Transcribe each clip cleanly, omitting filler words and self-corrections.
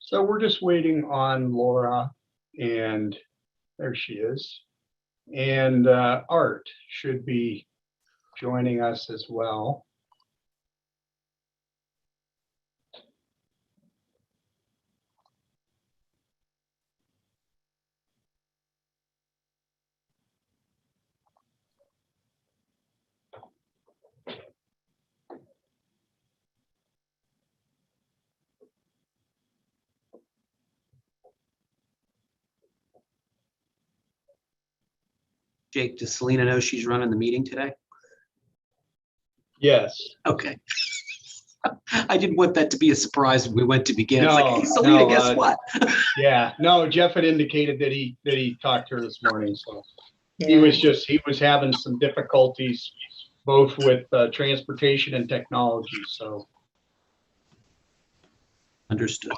So we're just waiting on Laura, and there she is. And Art should be joining us as well. Jake, does Selena know she's running the meeting today? Yes. Okay. I didn't want that to be a surprise when we went to begin. It's No, like, hey, Selena, no, guess what? Yeah, no, Jeff had indicated that he talked to her this morning, so he Yeah. was having some difficulties both with transportation and technology, so. Understood.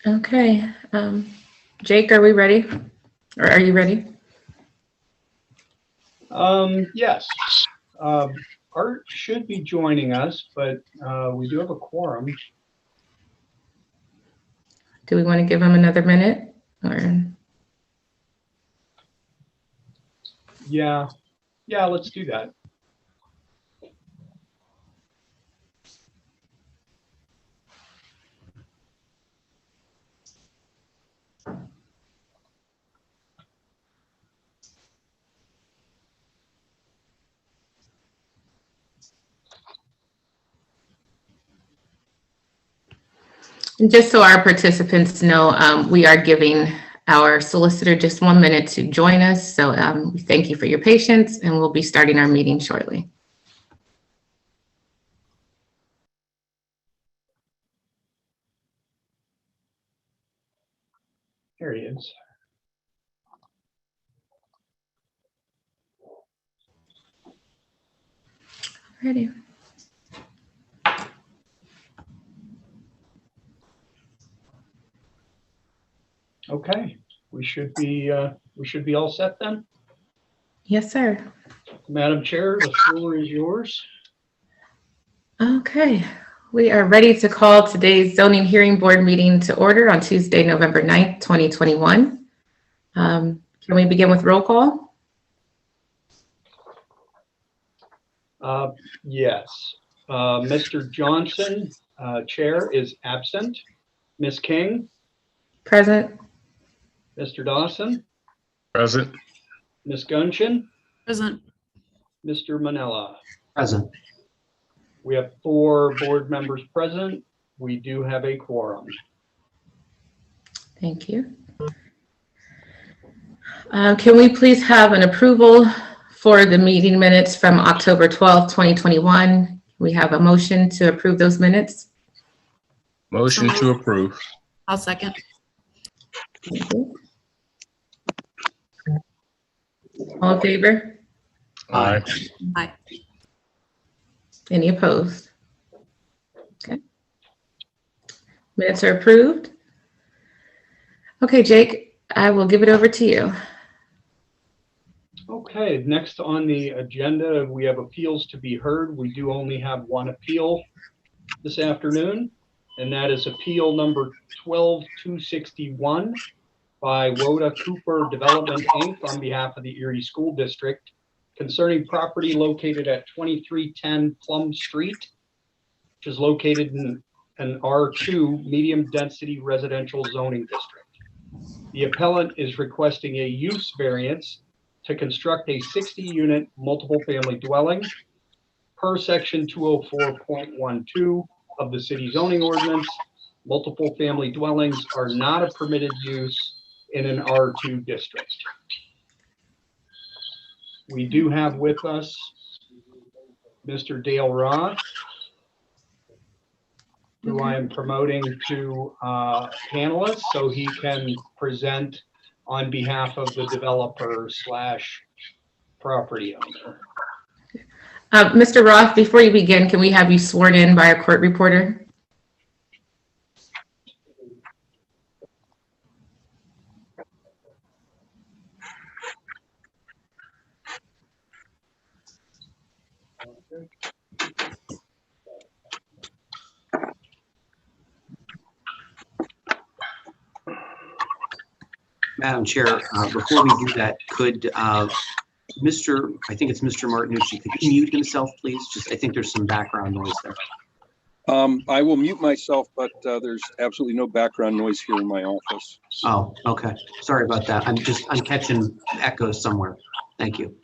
Okay. Jake, are we ready? Or are you ready? Yes. Art should be joining us, but we do have a quorum. Do we want to give him another minute? Or Yeah, let's do that. and just so our participants know, we are giving our solicitor just 1 minute to join us. So we thank you for your patience, and we'll be starting our meeting shortly. Here he is. Ready. Okay, we should be all set then. Yes, sir. Madam Chair, the floor is yours. Okay. We are ready to call today's zoning hearing board meeting to order on Tuesday, November 9th, 2021. Can we begin with roll call? Yes. Mr. Johnson, Chair, is absent. Ms. King, Present. Mr. Dawson, Present. Ms. Gunchin, Present. Mr. Manella. Present. We have 4 board members present. We do have a quorum. Thank you. Can we please have an approval for the meeting minutes from October 12th, 2021? We have a motion to approve those minutes. Motion to approve. I'll second. Thank you. All in favor? Aye. Aye. Any opposed? Okay. Minutes are approved. Okay, Jake, I will give it over to you. Okay, next on the agenda, we have appeals to be heard. We do only have one appeal this afternoon, and that is appeal number 12261 by Woda Cooper Development, Inc. on behalf of the Erie School District concerning property located at 2310 Plum Street, which is located in an R2 medium density residential zoning district. The appellant is requesting a use variance to construct a 60-unit multiple family dwelling per section 204.12 of the city zoning ordinance. Multiple family dwellings are not a permitted use in an R2 district. We do have with us Mr. Dale Roth, who I am promoting to panelist so he can present on behalf of the developer / property owner. Mr. Roth, before you begin, can we have you sworn in by our court reporter? Madam Chair, before we do that, could I think it's Mr. Martinucci, could he mute himself, please? I think there's some background noise there. I will mute myself, but there's absolutely no background noise here in my office. Oh, okay. Sorry about that. I'm catching echoes somewhere. Thank you.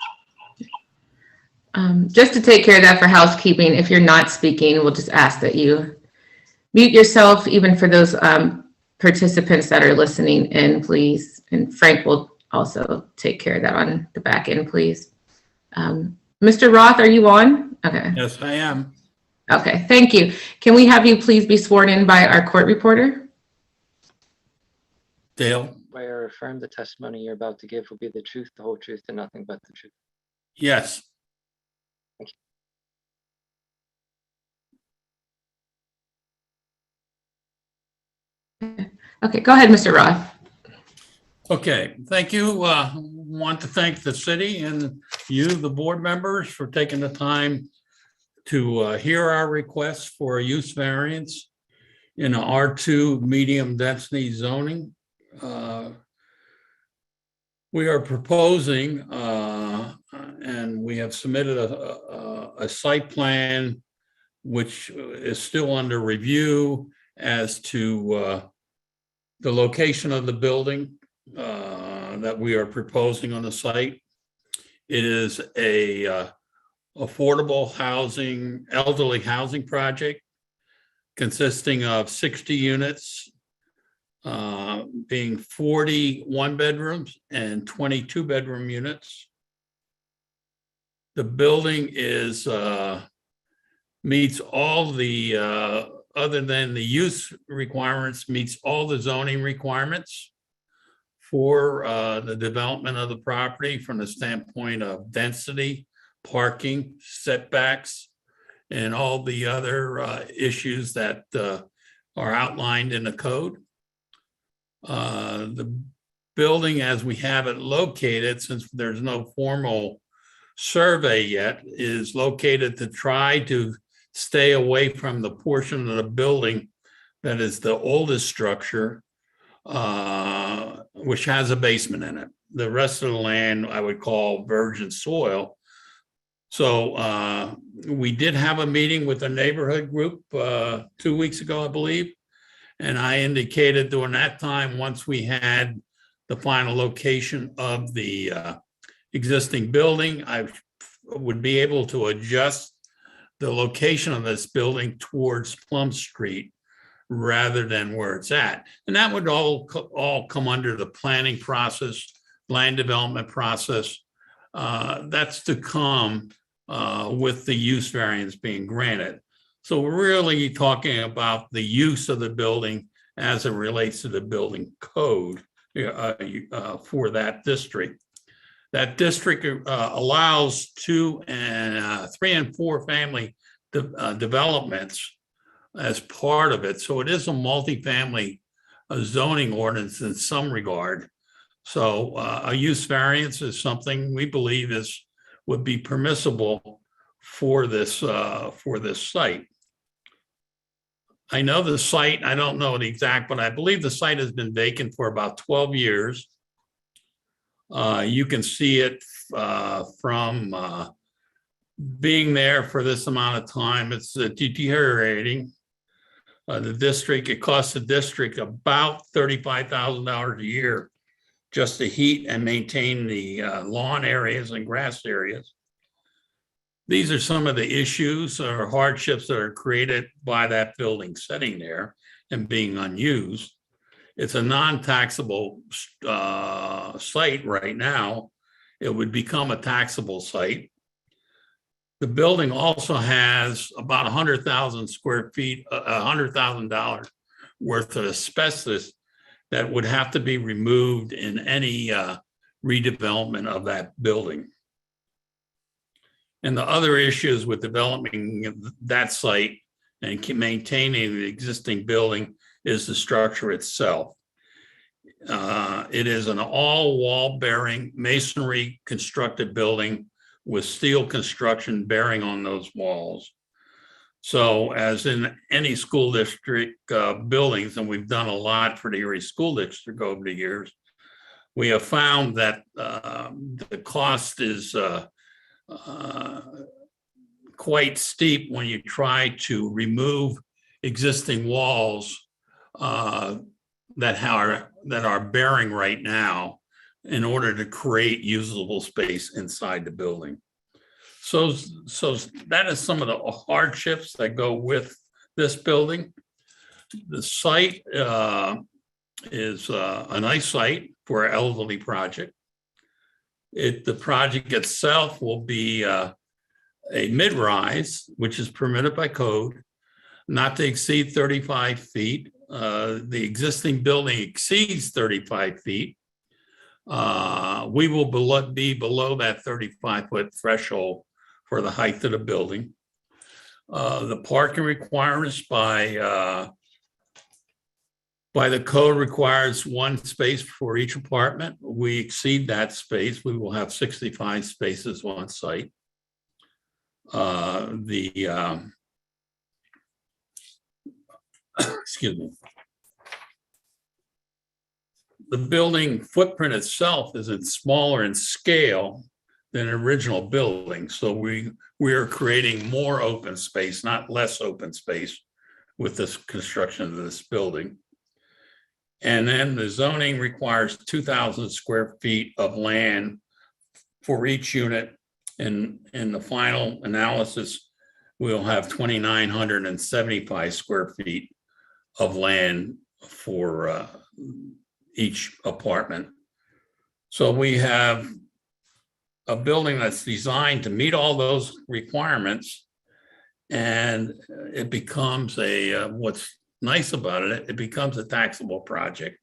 Just to take care of that for housekeeping, if you're not speaking, we'll just ask that you mute yourself, even for those participants that are listening in, please. And Frank will also take care of that on the back end, please. Mr. Roth, are you on? Okay. Yes, I am. Okay, thank you. Can we have you please be sworn in by our court reporter? Dale? Swear or affirm the testimony you're about to give will be the truth, the whole truth, and nothing but the truth. Yes. Okay, go ahead, Mr. Roth. Okay, thank you. Want to thank the city and you, the board members, for taking the time to hear our request for a use variance in a R2 medium density zoning. We are proposing, and we have submitted a site plan which is still under review as to the location of the building that we are proposing on the site. It is a affordable housing, elderly housing project consisting of 60 units, being 40 one-bedrooms and 22 bedroom units. The building is meets all the other than the use requirements, meets all the zoning requirements for the development of the property from the standpoint of density, parking, setbacks, and all the other issues that are outlined in the code. The building as we have it located, since there's no formal survey yet, is located to try to stay away from the portion of the building that is the oldest structure, which has a basement in it. The rest of the land I would call virgin soil. So we did have a meeting with a neighborhood group 2 weeks ago, I believe. And I indicated during that time, once we had the final location of the existing building, I would be able to adjust the location of this building towards Plum Street rather than where it's at. And that would all come under the planning process, land development process. That's to come with the use variance being granted. So we're really talking about the use of the building as it relates to the building code for that district. That district allows 2 and 3 and 4 family developments as part of it. So it is a multifamily zoning ordinance in some regard. So a use variance is something we believe would be permissible for this site. I know the site, I don't know the exact, but I believe the site has been vacant for about 12 years. You can see it from being there for this amount of time. It's deteriorating. The district, it costs the district about $35,000 a year just to heat and maintain the lawn areas and grass areas. These are some of the issues or hardships that are created by that building sitting there and being unused. It's a non-taxable site right now. It would become a taxable site. The building also has about 100,000 square feet, $100,000 worth of asbestos that would have to be removed in any redevelopment of that building. And the other issues with developing that site and maintaining the existing building is the structure itself. It is an all-wall bearing masonry constructed building with steel construction bearing on those walls. So as in any school district buildings, and we've done a lot for the Erie School District over the years, we have found that the cost is quite steep when you try to remove existing walls that are bearing right now in order to create usable space inside the building. So that is some of the hardships that go with this building. The site is a nice site for an elderly project. The project itself will be a mid-rise, which is permitted by code, not to exceed 35 feet. The existing building exceeds 35 feet. We will be below that 35-foot threshold for the height of the building. The parking requirements by the code requires 1 space for each apartment. We exceed that space. We will have 65 spaces on site. Excuse me. The building footprint itself is smaller in scale than an original building. So we are creating more open space, not less open space with this construction of this building. And then the zoning requires 2,000 square feet of land for each unit. And in the final analysis, we'll have 2,975 square feet of land for each apartment. So we have a building that's designed to meet all those requirements, and it becomes what's nice about it, it becomes a taxable project.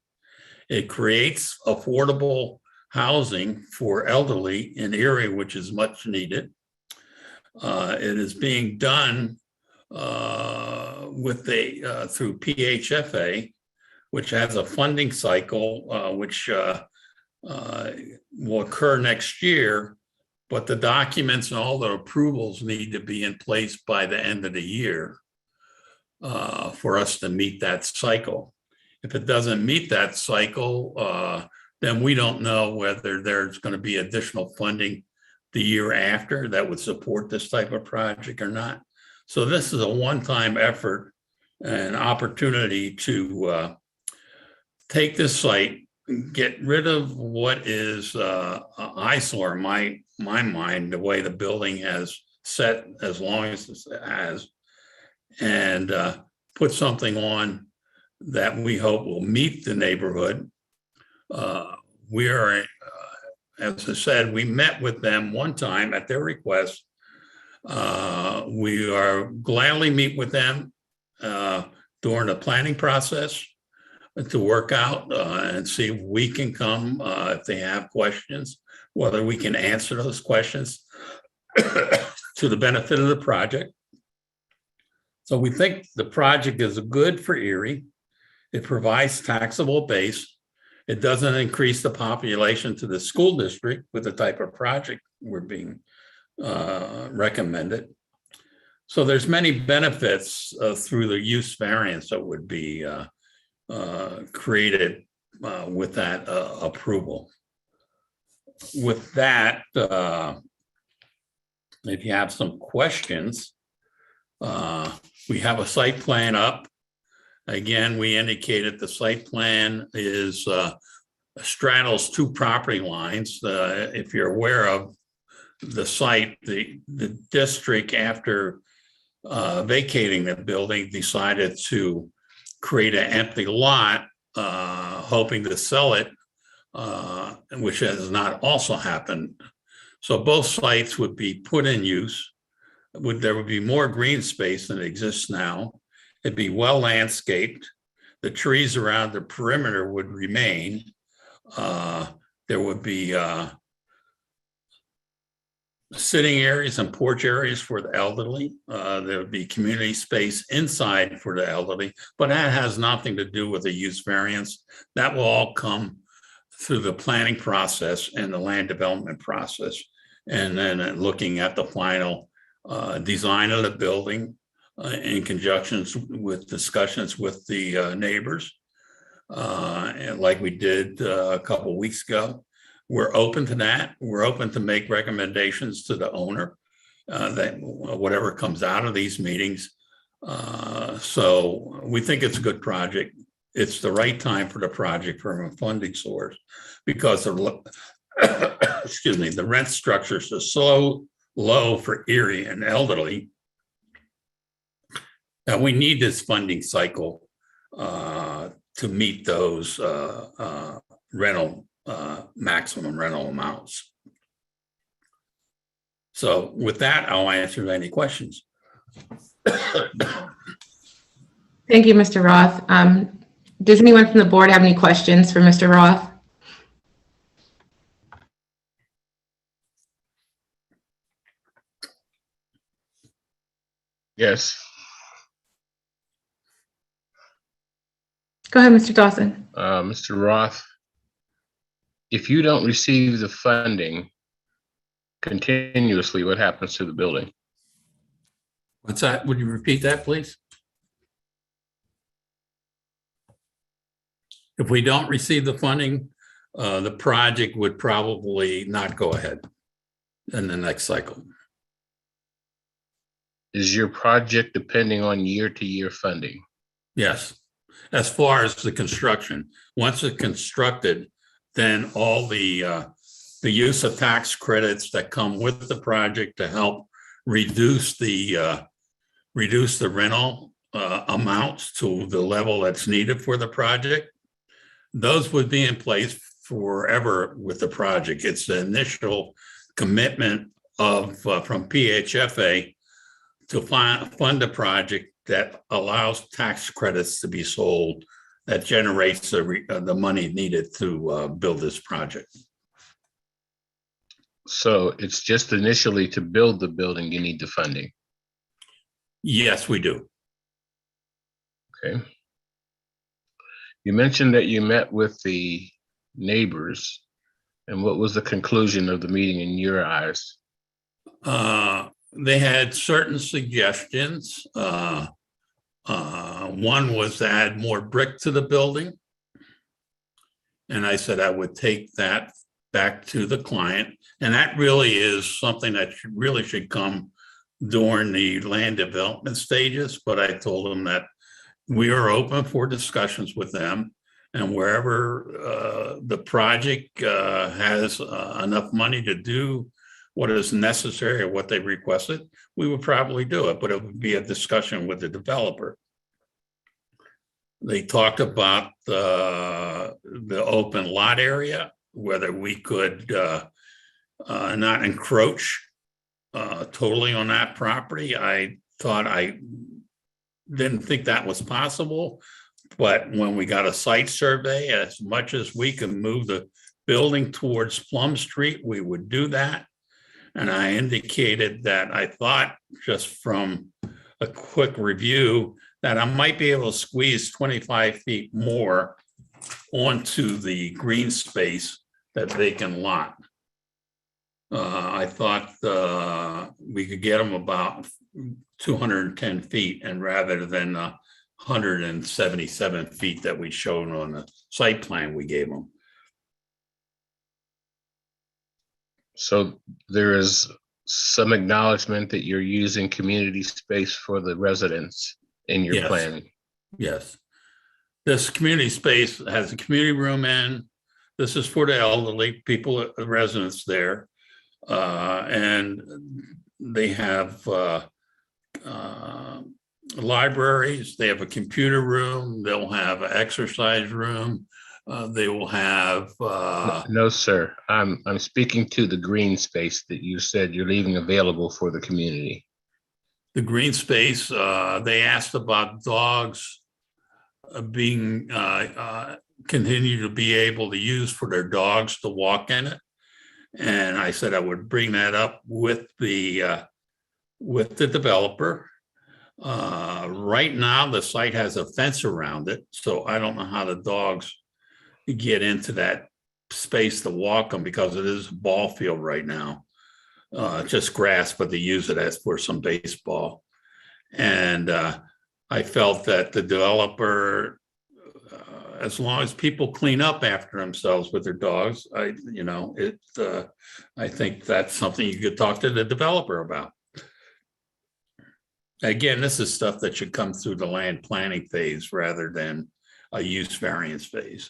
It creates affordable housing for elderly in Erie, which is much needed. It is being done through PHFA, which has a funding cycle, which will occur next year, but the documents and all the approvals need to be in place by the end of the year for us to meet that cycle. If it doesn't meet that cycle, then we don't know whether there's going to be additional funding the year after that would support this type of project or not. So this is a one-time effort and opportunity to take this site, get rid of what is an eyesore in my mind, the way the building has set as long as it has, and put something on that we hope will meet the neighborhood. We are, as I said, we met with them one time at their request We are gladly meet with them during the planning process to work out and see if we can come, if they have questions, whether we can answer those questions to the benefit of the project. So we think the project is good for Erie. It provides taxable base. It doesn't increase the population to the school district with the type of project we're being recommended. So there's many benefits through the use variance that would be created with that approval. With that, if you have some questions, we have a site plan up. Again, we indicated the site plan is straddles two property lines. If you're aware of the site, the district, after vacating the building, decided to create an empty lot, hoping to sell it, which has not also happened. So both sites would be put in use. There would be more green space than exists now. It'd be well landscaped. The trees around the perimeter would remain. There would be sitting areas and porch areas for the elderly. There would be community space inside for the elderly, but that has nothing to do with the use variance. That will all come through the planning process and the land development process. And then looking at the final design of the building in conjunction with discussions with the neighbors. And like we did a couple of weeks ago, we're open to that. We're open to make recommendations to the owner that whatever comes out of these meetings. So we think it's a good project. It's the right time for the project from a funding source because excuse me, the rent structures are so low for Erie and elderly that we need this funding cycle to meet those maximum rental amounts. So with that, I'll answer any questions. Thank you, Mr. Roth. Does anyone from the board have any questions for Mr. Roth? Yes. Go ahead, Mr. Dawson. Mr. Roth, if you don't receive the funding continuously, what happens to the building? What's that? Would you repeat that, please? If we don't receive the funding, the project would probably not go ahead in the next cycle. Is your project depending on year-to-year funding? Yes, as far as the construction. Once it's constructed, then all the use of tax credits that come with the project to help reduce the rental amounts to the level that's needed for the project, those would be in place forever with the project. It's the initial commitment of from PHFA to fund the project that allows tax credits to be sold that generates the money needed to build this project. So it's just initially to build the building, you need the funding. Yes, we do. Okay. You mentioned that you met with the neighbors, and what was the conclusion of the meeting in your eyes? They had certain suggestions. One was to add more brick to the building. And I said I would take that back to the client. And that really is something that really should come during the land development stages. But I told them that we are open for discussions with them. And wherever the project has enough money to do what is necessary or what they requested, we would probably do it, but it would be a discussion with the developer. They talked about the open lot area, whether we could not encroach totally on that property. I didn't think that was possible. But when we got a site survey, as much as we can move the building towards Plum Street, we would do that. And I indicated that I thought, just from a quick review, that I might be able to squeeze 25 feet more onto the green space, that vacant lot. I thought we could get them about 210 feet, and rather than 177 feet that we showed on the site plan we gave them. So there is some acknowledgement that you're using community space for the residents in your Yes. planning. Yes. This community space has a community room in. This is for the elderly people, residents there. And they have libraries, they have a computer room, they'll have an exercise room, they will have No, sir. I'm speaking to the green space that you said you're leaving available for the community. the green space. They asked about dogs being continue to be able to use for their dogs to walk in it. And I said I would bring that up with the developer. Right now, the site has a fence around it, so I don't know how the dogs get into that space to walk them, because it is a ball field right now. Just grass, but they use it as for some baseball. And I felt that the developer, as long as people clean up after themselves with their dogs, I think that's something you could talk to the developer about. Again, this is stuff that should come through the land planning phase rather than a use variance phase.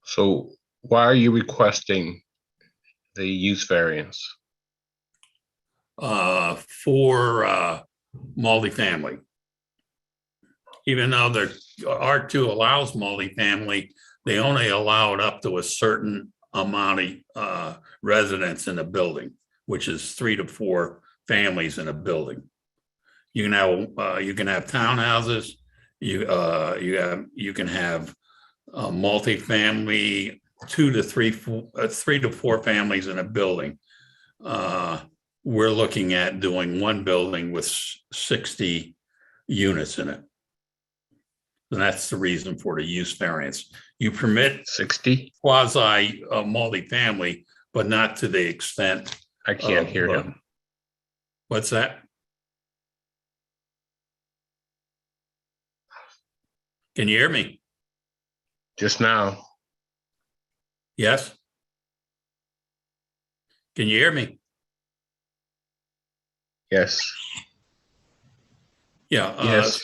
So why are you requesting the use variance? For multifamily. Even though the R2 allows multifamily, they only allow it up to a certain amount of residents in a building, which is 3 to 4 families in a building. You can have townhouses. You can have multifamily, 3 to 4 families in a building. We're looking at doing one building with 60 units in it. And that's the reason for the use variance. You permit 60? quasi multifamily, but not to the extent. I can't hear him. What's that? Can you hear me? Just now. Yes? Can you hear me? Yes. Yeah. Yes.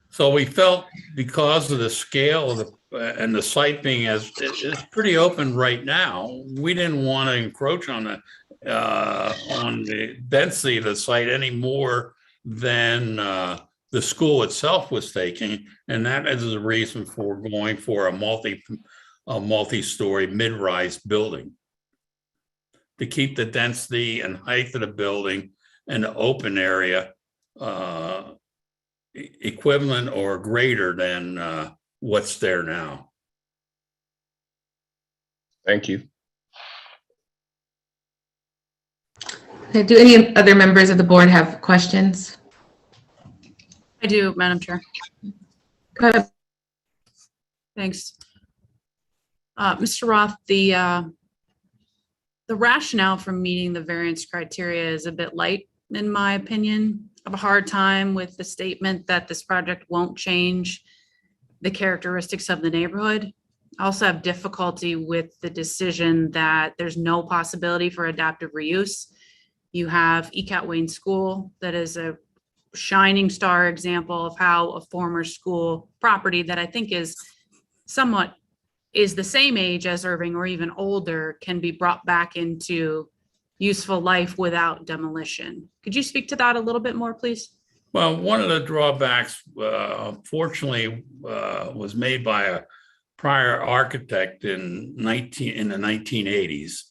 So we felt, because of the scale of and the site being it's pretty open right now, we didn't want to encroach on the density of the site any more than the school itself was taking, and that is the reason for going for a multi-story mid-rise building, to keep the density and height of the building and the open area equivalent or greater than what's there now. Thank you. Okay, do any other members of the board have questions? I do, Madam Chair. Go ahead. Thanks. Mr. Roth, the rationale for meeting the variance criteria is a bit light, in my opinion. I have a hard time with the statement that this project won't change the characteristics of the neighborhood. I also have difficulty with the decision that there's no possibility for adaptive reuse. You have ECAT Wayne School, that is a shining star example of how a former school property that I think is the same age as Irving or even older can be brought back into useful life without demolition. Could you speak to that a little bit more, please? Well, one of the drawbacks, unfortunately, was made by a prior architect in the 1980s.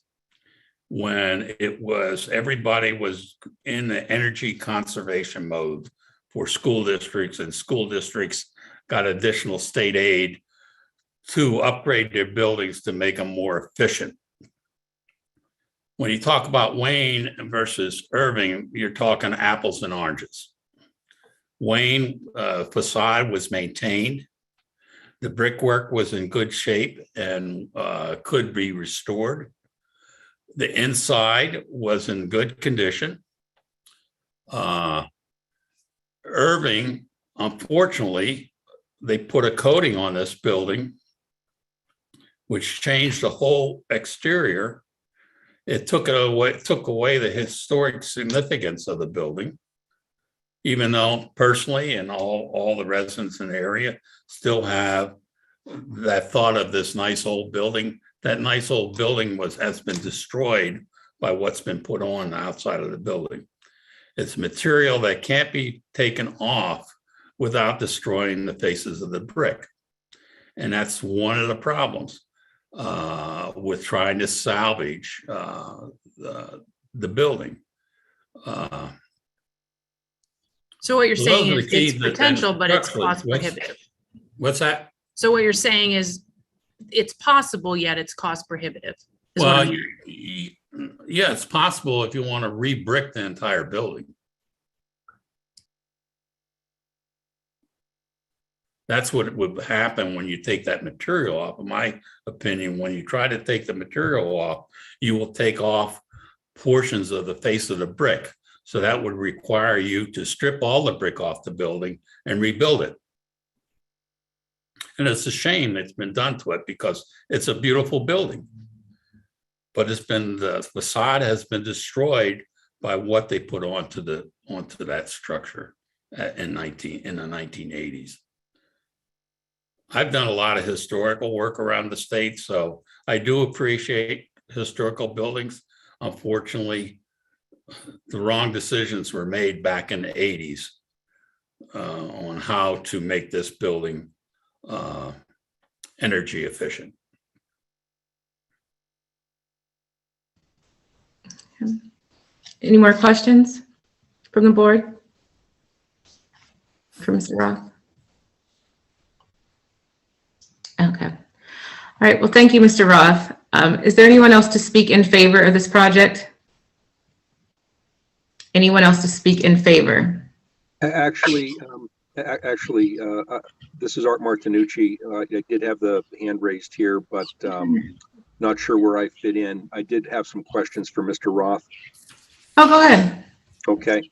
when everybody was in the energy conservation mode for school districts, and school districts got additional state aid to upgrade their buildings to make them more efficient. When you talk about Wayne versus Irving, you're talking apples and oranges. Wayne facade was maintained. The brickwork was in good shape and could be restored. The inside was in good condition. Irving, unfortunately, they put a coating on this building, which changed the whole exterior. It took away the historic significance of the building, even though personally and all the residents in the area still have that thought of this nice old building. That nice old building has been destroyed by what's been put on the outside of the building. It's material that can't be taken off without destroying the faces of the brick. And that's one of the problems with trying to salvage the building. So what you're Those saying are the is keys it's that- potential, but it's structurally, cost prohibitive. What's that? So what you're saying is it's possible, yet it's cost prohibitive. is what Well, I'm hearing. yeah, it's possible if you want to re-brick the entire building. That's what would happen when you take that material off. In my opinion, when you try to take the material off, you will take off portions of the face of the brick. So that would require you to strip all the brick off the building and rebuild it. And it's a shame it's been done to it because it's a beautiful building. But the facade has been destroyed by what they put onto that structure in the 1980s. I've done a lot of historical work around the state, so I do appreciate historical buildings. Unfortunately, the wrong decisions were made back in the 80s on how to make this building energy efficient. Any more questions from the board? For Mr. Roth? Okay. All right. Well, thank you, Mr. Roth. Is there anyone else to speak in favor of this project? Anyone else to speak in favor? Actually, this is Art Martinucci. I did have the hand raised here, but not sure where I fit in. I did have some questions for Mr. Roth. Oh, go ahead. Okay.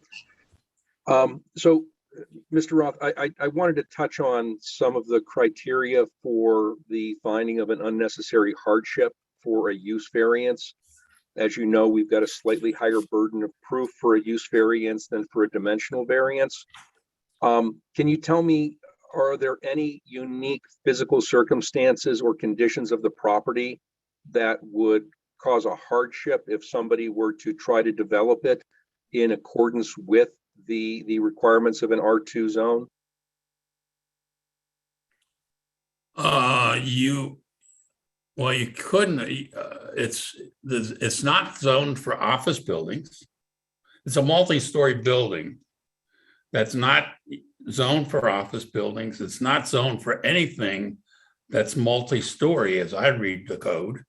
So, Mr. Roth, I wanted to touch on some of the criteria for the finding of an unnecessary hardship for a use variance. As you know, we've got a slightly higher burden of proof for a use variance than for a dimensional variance. Can you tell me, are there any unique physical circumstances or conditions of the property that would cause a hardship if somebody were to try to develop it in accordance with the requirements of an R2 zone? You couldn't. It's not zoned for office buildings. It's a multi-story building that's not zoned for office buildings. It's not zoned for anything that's multi-story, as I read the code.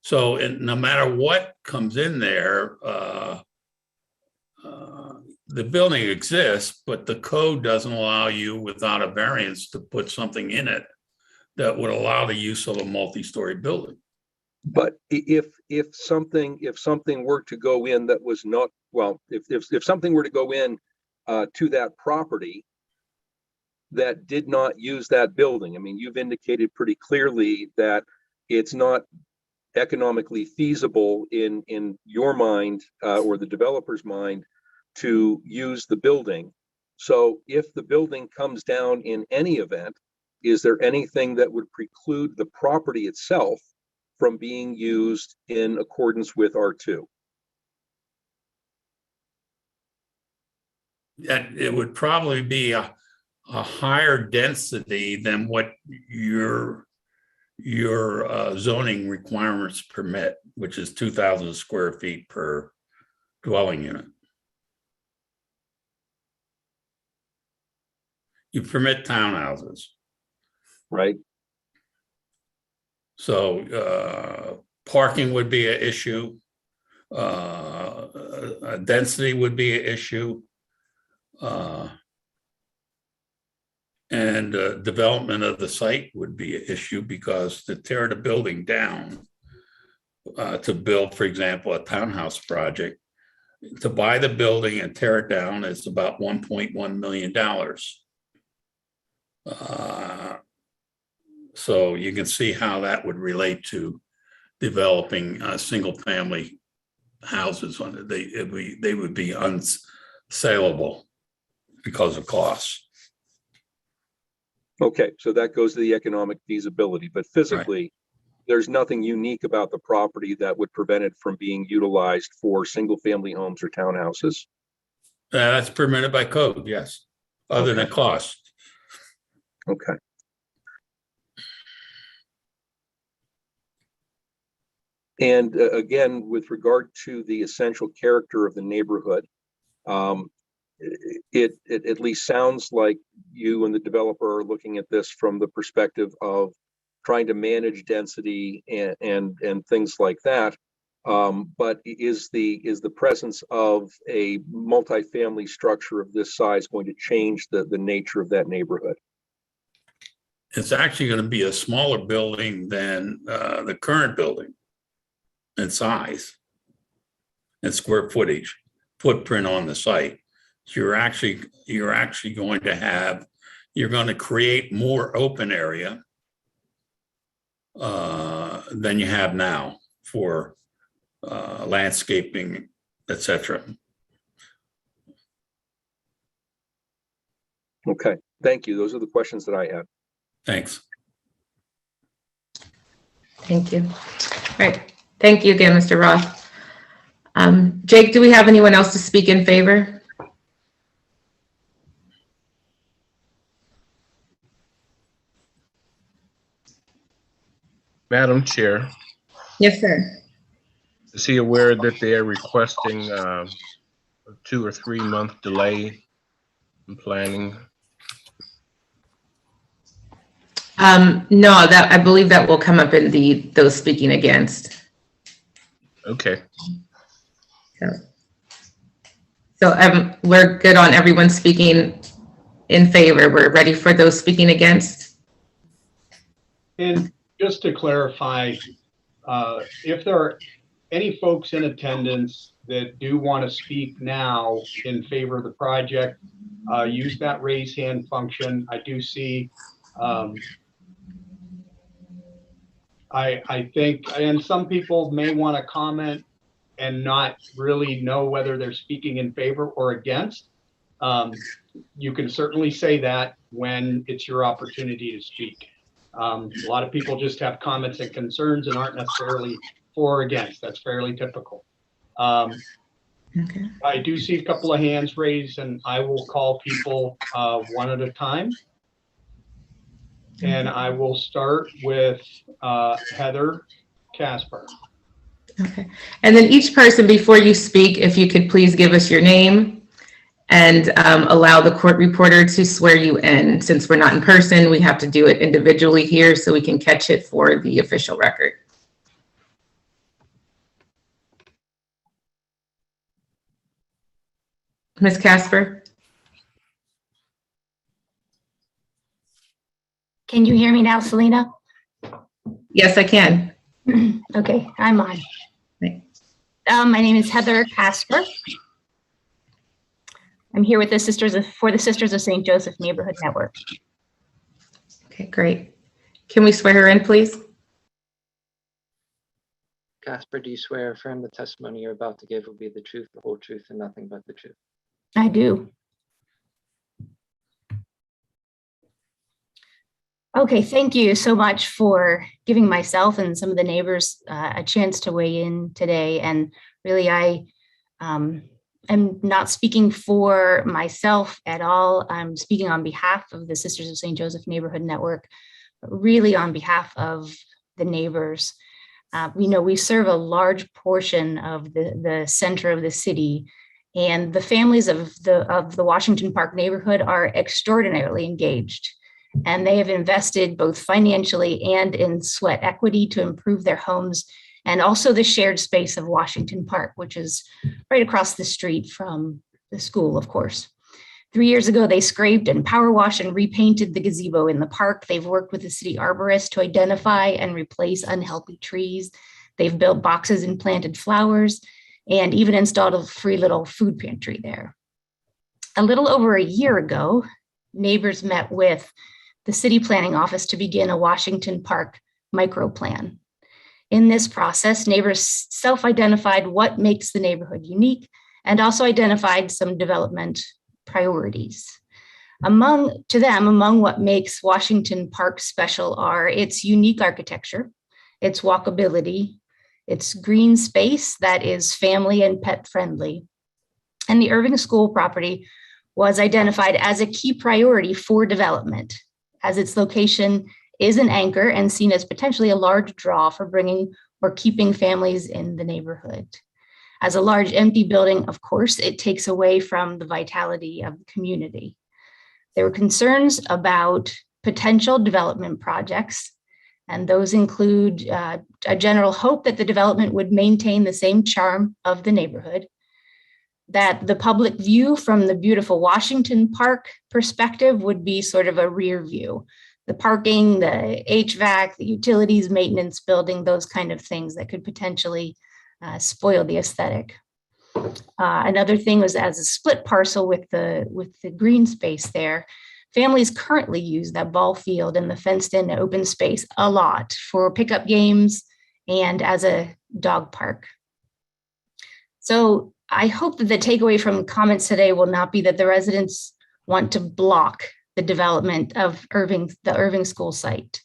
So no matter what comes in there, the building exists, but the code doesn't allow you, without a variance, to put something in it that would allow the use of a multi-story building. But if something were to go in that was not, well, if something were to go in to that property that did not use that building, I mean, you've indicated pretty clearly that it's not economically feasible in your mind or the developer's mind to use the building. So if the building comes down in any event, is there anything that would preclude the property itself from being used in accordance with R2? It would probably be a higher density than what you're your zoning requirements permit, which is 2,000 square feet per dwelling unit. You permit townhouses. Right? So parking would be an issue. Density would be an issue. And development of the site would be an issue, because to tear the building down to build, for example, a townhouse project, to buy the building and tear it down is about $1.1 million. So you can see how that would relate to developing single family houses. They would be unsaleable because of costs. Okay, so that goes to the economic feasibility, but physically, there's nothing unique about the property that would prevent it from being utilized for single-family homes or townhouses. That's permitted by code, yes, other than cost. Okay. And again, with regard to the essential character of the neighborhood, it at least sounds like you and the developer are looking at this from the perspective of trying to manage density and things like that. But is the presence of a multifamily structure of this size going to change the nature of that neighborhood? It's actually going to be a smaller building than the current building in size and square footage, footprint on the site. So you're actually going to have, you're going to create more open area than you have now for landscaping, etc. Okay, thank you. Those are the questions that I had. Thanks. Thank you. All right. Thank you again, Mr. Roth. Jake, do we have anyone else to speak in favor? Madam Chair, Yes, sir. is he aware that they're requesting a 2 or 3 month delay in planning? No, that I believe that will come up in those speaking against. Okay. So we're good on everyone speaking in favor. We're ready for those speaking against. And just to clarify, if there are any folks in attendance that do want to speak now in favor of the project, use that raise hand function. I do see, I think, and some people may want to comment and not really know whether they're speaking in favor or against. You can certainly say that when it's your opportunity to speak. A lot of people just have comments and concerns and aren't necessarily for or against. That's fairly typical. Okay. I do see a couple of hands raised, and I will call people one at a time. And I will start with Heather Casper. Okay. And then each person, before you speak, if you could please give us your name and allow the court reporter to swear you in. Since we're not in person, we have to do it individually here so we can catch it for the official record. Ms. Casper? Can you hear me now, Selena? Yes, I can. Okay, I'm on. Thanks. My name is Heather Casper. I'm here with the Sisters of St. Joseph Neighborhood Network. Okay, great. Can we swear her in, please? Casper, do you swear or affirm the testimony you're about to give will be the truth, the whole truth, and nothing but the truth? I do. Okay, thank you so much for giving myself and some of the neighbors a chance to weigh in today. And really, I am not speaking for myself at all. I'm speaking on behalf of the Sisters of St. Joseph Neighborhood Network. really on behalf of the neighbors. We serve a large portion of the center of the city, and the families of the Washington Park neighborhood are extraordinarily engaged. And they have invested both financially and in sweat equity to improve their homes, and also the shared space of Washington Park, which is right across the street from the school, of course. 3 years ago, they scraped and power washed and repainted the gazebo in the park. They've worked with the city arborist to identify and replace unhealthy trees. They've built boxes and planted flowers, and even installed a free little food pantry there. A little over a year ago, neighbors met with the city planning office to begin a Washington Park microplan. In this process, neighbors self-identified what makes the neighborhood unique and also identified some development priorities. Among what makes Washington Park special are its unique architecture, its walkability, its green space that is family and pet friendly. And the Irving School property was identified as a key priority for development, as its location is an anchor and seen as potentially a large draw for bringing or keeping families in the neighborhood. As a large empty building, of course, it takes away from the vitality of the community. There were concerns about potential development projects, and those include a general hope that the development would maintain the same charm of the neighborhood, that the public view from the beautiful Washington Park perspective would be sort of a rear view. The parking, the HVAC, the utilities, maintenance building, those kind of things that could potentially spoil the aesthetic. Another thing was, as a split parcel with the green space there, families currently use that ball field and the fenced in open space a lot for pickup games and as a dog park. So I hope that the takeaway from comments today will not be that the residents want to block the development of the Irving School site,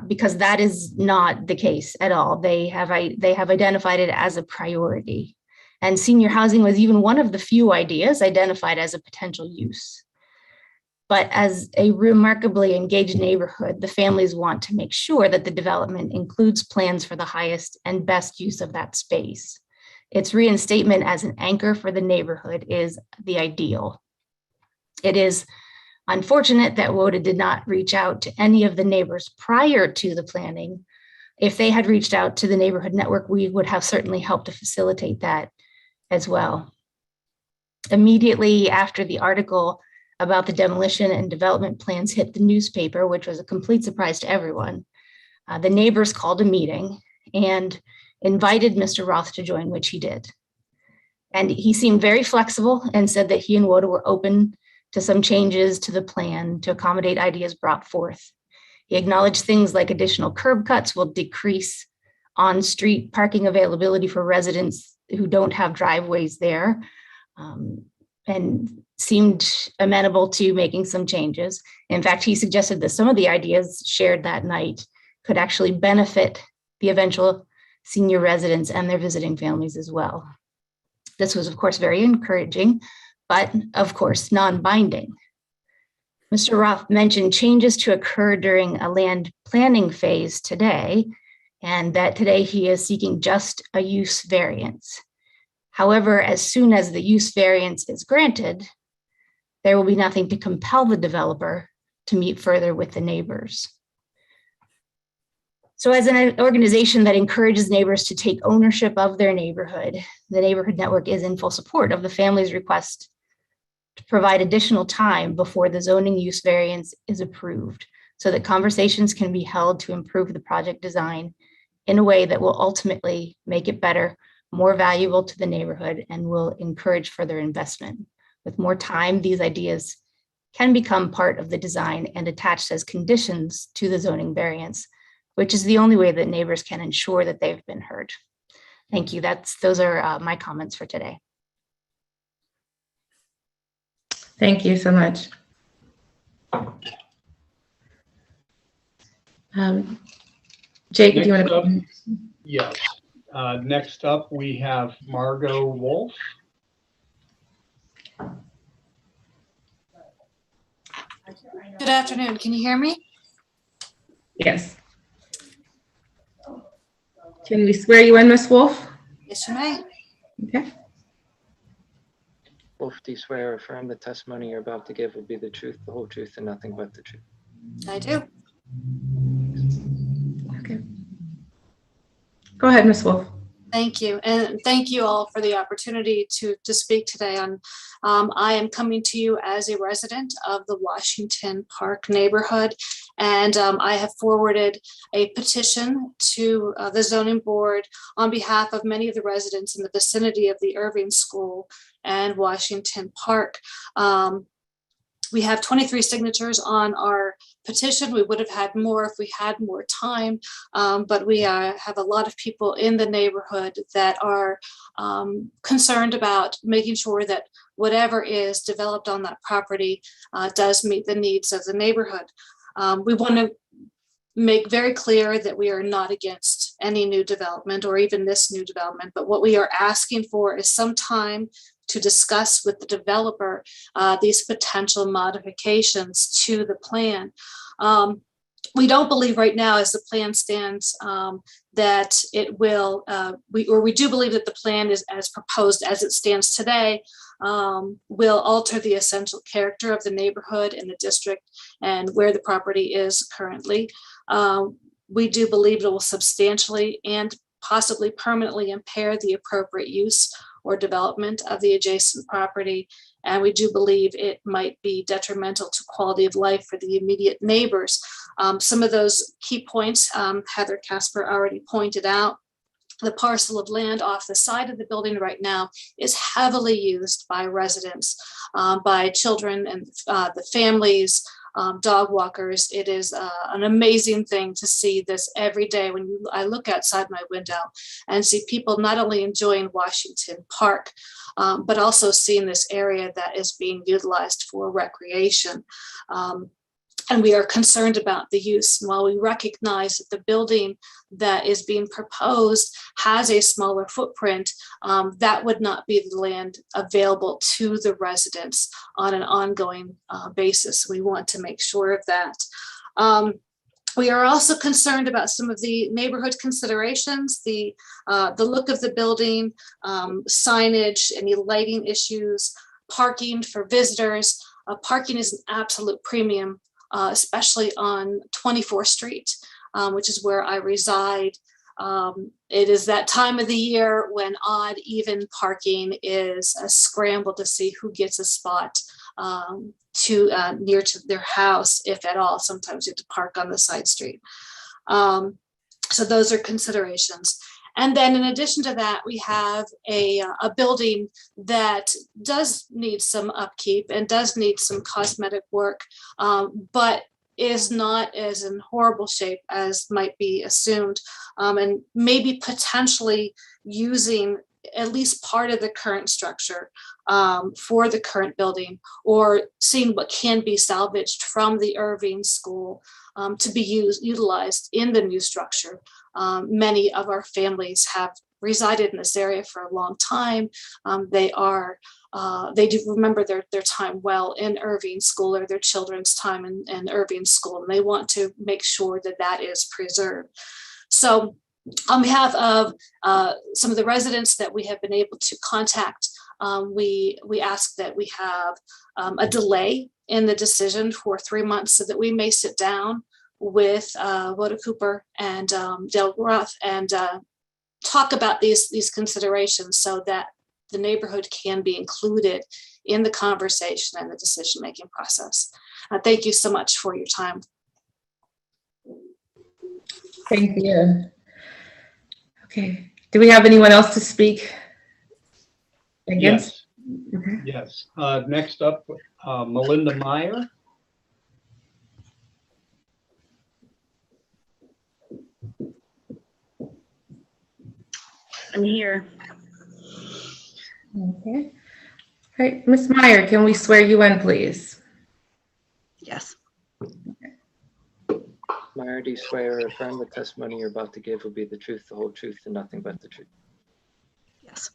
because that is not the case at all. They have identified it as a priority, and senior housing was even one of the few ideas identified as a potential use. But as a remarkably engaged neighborhood, the families want to make sure that the development includes plans for the highest and best use of that space. Its reinstatement as an anchor for the neighborhood is the ideal. It is unfortunate that WODA did not reach out to any of the neighbors prior to the planning. If they had reached out to the neighborhood network, we would have certainly helped to facilitate that as well. Immediately after the article about the demolition and development plans hit the newspaper, which was a complete surprise to everyone, the neighbors called a meeting and invited Mr. Roth to join, which he did. And he seemed very flexible and said that he and WODA were open to some changes to the plan to accommodate ideas brought forth. He acknowledged things like additional curb cuts will decrease on-street parking availability for residents who don't have driveways there, and seemed amenable to making some changes. In fact, he suggested that some of the ideas shared that night could actually benefit the eventual senior residents and their visiting families as well. This was, of course, very encouraging, but of course, non-binding. Mr. Roth mentioned changes to occur during a land planning phase today, and that today he is seeking just a use variance. However, as soon as the use variance is granted, there will be nothing to compel the developer to meet further with the neighbors. So as an organization that encourages neighbors to take ownership of their neighborhood, the Neighborhood Network is in full support of the family's request to provide additional time before the zoning use variance is approved, so that conversations can be held to improve the project design in a way that will ultimately make it better, more valuable to the neighborhood, and will encourage further investment. With more time, these ideas can become part of the design and attached as conditions to the zoning variance, which is the only way that neighbors can ensure that they've been heard. Thank you. Those are my comments for today. Thank you so much. Jake, do you want to? Yes. Next up, we have Margo Wolf. Good afternoon. Can you hear me? Yes. Can we swear you in, Ms. Wolf? Yes, you may. Okay. Wolf, do you swear or affirm the testimony you're about to give will be the truth, the whole truth, and nothing but the truth? I do. Okay. Go ahead, Ms. Wolf. Thank you. And thank you all for the opportunity to speak today on, I am coming to you as a resident of the Washington Park neighborhood. And I have forwarded a petition to the zoning board on behalf of many of the residents in the vicinity of the Irving School and Washington Park. We have 23 signatures on our petition. We would have had more if we had more time, but we have a lot of people in the neighborhood that are concerned about making sure that whatever is developed on that property does meet the needs of the neighborhood. We want to make very clear that we are not against any new development or even this new development, but what we are asking for is some time to discuss with the developer these potential modifications to the plan. We don't believe right now, as the plan stands, that it will, we do believe that the plan is as proposed as it stands today, will alter the essential character of the neighborhood and the district and where the property is currently. We do believe it will substantially and possibly permanently impair the appropriate use or development of the adjacent property. And we do believe it might be detrimental to quality of life for the immediate neighbors. Some of those key points Heather Casper already pointed out. The parcel of land off the side of the building right now is heavily used by residents, by children and the families, dog walkers. It is an amazing thing to see this every day when I look outside my window and see people not only enjoying Washington Park, but also seeing this area that is being utilized for recreation. And we are concerned about the use. While we recognize that the building that is being proposed has a smaller footprint, that would not be the land available to the residents on an ongoing basis. We want to make sure of that. We are also concerned about some of the neighborhood considerations, the look of the building, signage, any lighting issues, parking for visitors. Parking is an absolute premium, especially on 24th Street, which is where I reside. It is that time of the year when odd even parking is a scramble to see who gets a spot near to their house, if at all. Sometimes you have to park on the side street. So those are considerations. And then in addition to that, we have a building that does need some upkeep and does need some cosmetic work, but is not as in horrible shape as might be assumed, and maybe potentially using at least part of the current structure for the current building, or seeing what can be salvaged from the Irving School to be utilized in the new structure. Many of our families have resided in this area for a long time. They do remember their time well in Irving School, or their children's time in Irving School, and they want to make sure that that is preserved. So on behalf of some of the residents that we have been able to contact, we ask that we have a delay in the decision for 3 months so that we may sit down with Voda Cooper and Dale Roth and talk about these considerations so that the neighborhood can be included in the conversation and the decision-making process. Thank you so much for your time. Thank you. Okay. Do we have anyone else to speak against? Yes. Okay. Yes. Next up, Melinda Meyer. I'm here. Okay. All right, Ms. Meyer, can we swear you in, please? Yes. Meyer, do you swear or affirm the testimony you're about to give will be the truth, the whole truth, and nothing but the truth? Yes.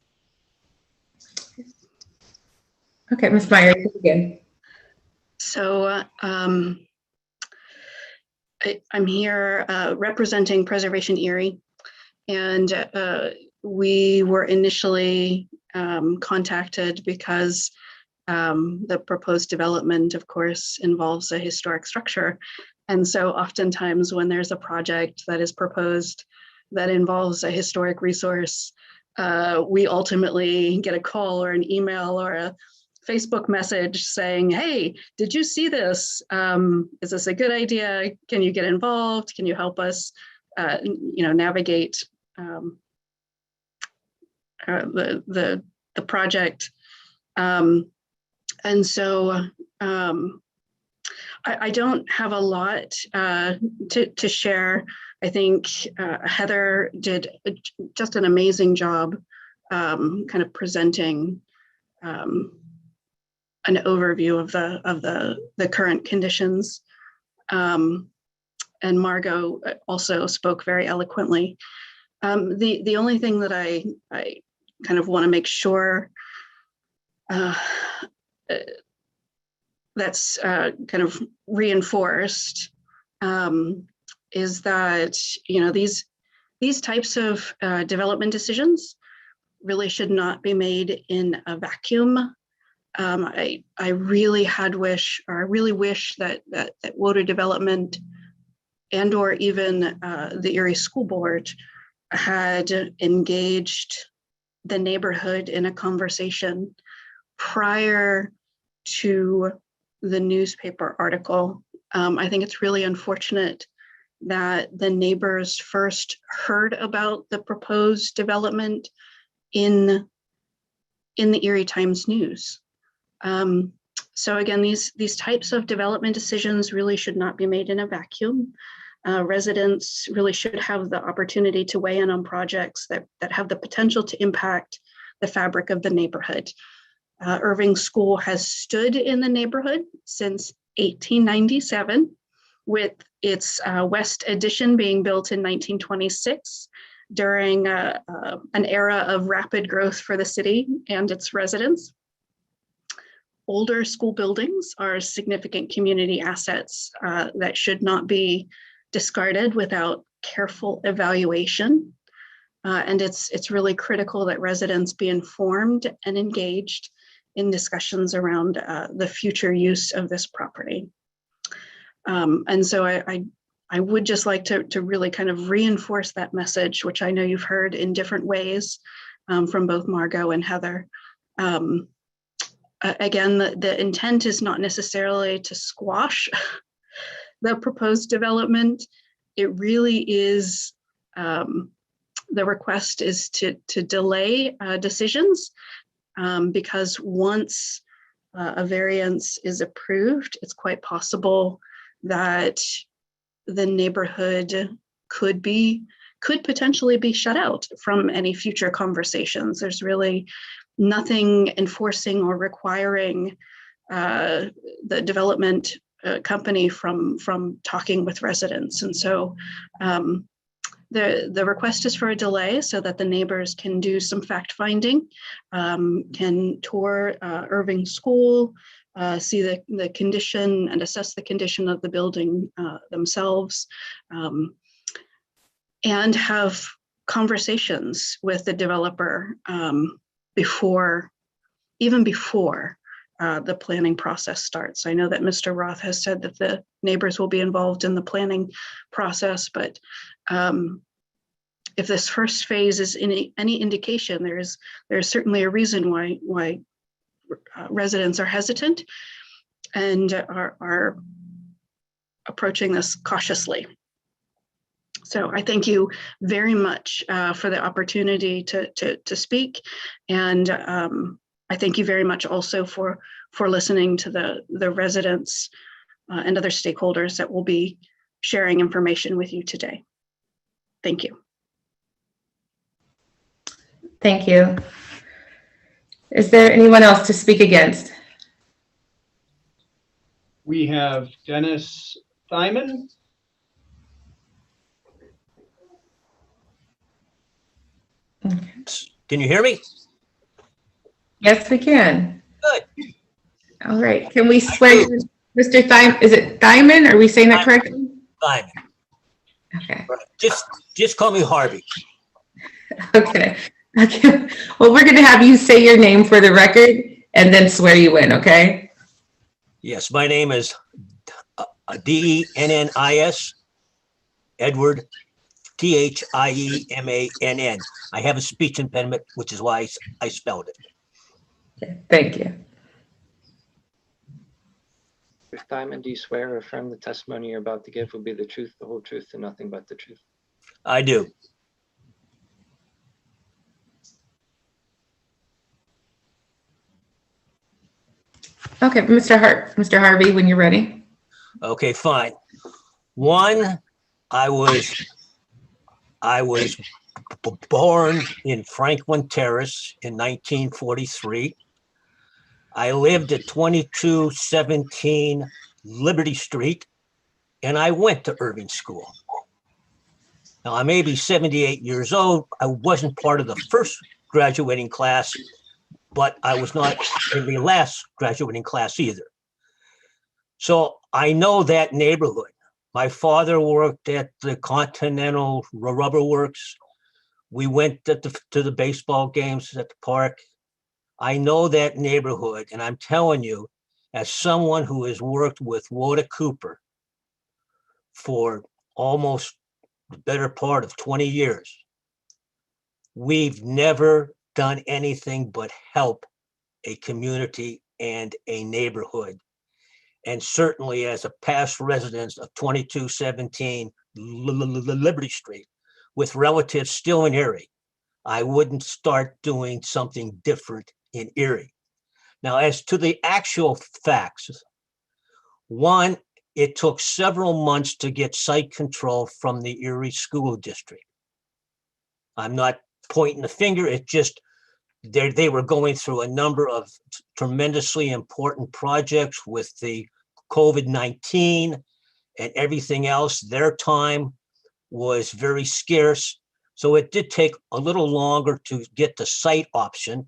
Okay, Ms. Meyer, begin. So I'm here representing Preservation Erie, and we were initially contacted because the proposed development, of course, involves a historic structure. And so oftentimes when there's a project that is proposed that involves a historic resource, we ultimately get a call or an email or a Facebook message saying, hey, did you see this? Is this a good idea? Can you get involved? Can you help us navigate the project? And so I don't have a lot to share. I think Heather did just an amazing job kind of presenting an overview of the current conditions. And Margo also spoke very eloquently. The only thing that I kind of want to make sure that's kind of reinforced is that, you know, these types of development decisions really should not be made in a vacuum. I really wish that water development and or even the Erie School Board had engaged the neighborhood in a conversation prior to the newspaper article. I think it's really unfortunate that the neighbors first heard about the proposed development in the Erie Times News. So again, these types of development decisions really should not be made in a vacuum. Residents really should have the opportunity to weigh in on projects that have the potential to impact the fabric of the neighborhood. Irving School has stood in the neighborhood since 1897, with its West Addition being built in 1926 during an era of rapid growth for the city and its residents. Older school buildings are significant community assets that should not be discarded without careful evaluation. And it's really critical that residents be informed and engaged in discussions around the future use of this property. And so I would just like to really kind of reinforce that message, which I know you've heard in different ways from both Margo and Heather. Again, the intent is not necessarily to squash the proposed development. It really is, the request is to delay decisions because once a variance is approved, it's quite possible that the neighborhood could potentially be shut out from any future conversations. There's really nothing enforcing or requiring the development company from talking with residents. And so the request is for a delay so that the neighbors can do some fact finding, can tour Irving School, see the condition and assess the condition of the building themselves, and have conversations with the developer even before the planning process starts. I know that Mr. Roth has said that the neighbors will be involved in the planning process, but if this first phase is any indication, there's certainly a reason why residents are hesitant and are approaching this cautiously. So I thank you very much for the opportunity to speak, and I thank you very much also for listening to the residents and other stakeholders that will be sharing information with you today. Thank you. Thank you. Is there anyone else to speak against? We have Dennis Thyman. Can you hear me? Yes, we can. Good. All right. Can we swear you, Mr. Thyman? Is it Thyman? Are we saying that correctly? Diamond. Okay. Just call me Harvey. Okay. Okay. Well, we're going to have you say your name for the record and then swear you in, okay? Yes, my name is Dennis, Edward, Thiemann. I have a speech impediment, which is why I spelled it. Okay. Thank you. Mr. Diamond, do you swear or affirm the testimony you're about to give will be the truth, the whole truth, and nothing but the truth? I do. Okay, Mr. Harvey, when you're ready. Okay, fine. One, I was born in Franklin Terrace in 1943. I lived at 2217 Liberty Street, and I went to Irving School. Now, I may be 78 years old. I wasn't part of the first graduating class, but I was not in the last graduating class either. So I know that neighborhood. My father worked at the Continental Rubber Works. We went to the baseball games at the park. I know that neighborhood, and I'm telling you, as someone who has worked with Woda Cooper for almost the better part of 20 years, we've never done anything but help a community and a neighborhood. And certainly as a past resident of 2217 Liberty Street, with relatives still in Erie, I wouldn't start doing something different in Erie. Now, as to the actual facts, one, it took several months to get site control from the Erie School District. I'm not pointing the finger, it just, they were going through a number of tremendously important projects with the COVID-19 and everything else. Their time was very scarce. So it did take a little longer to get the site option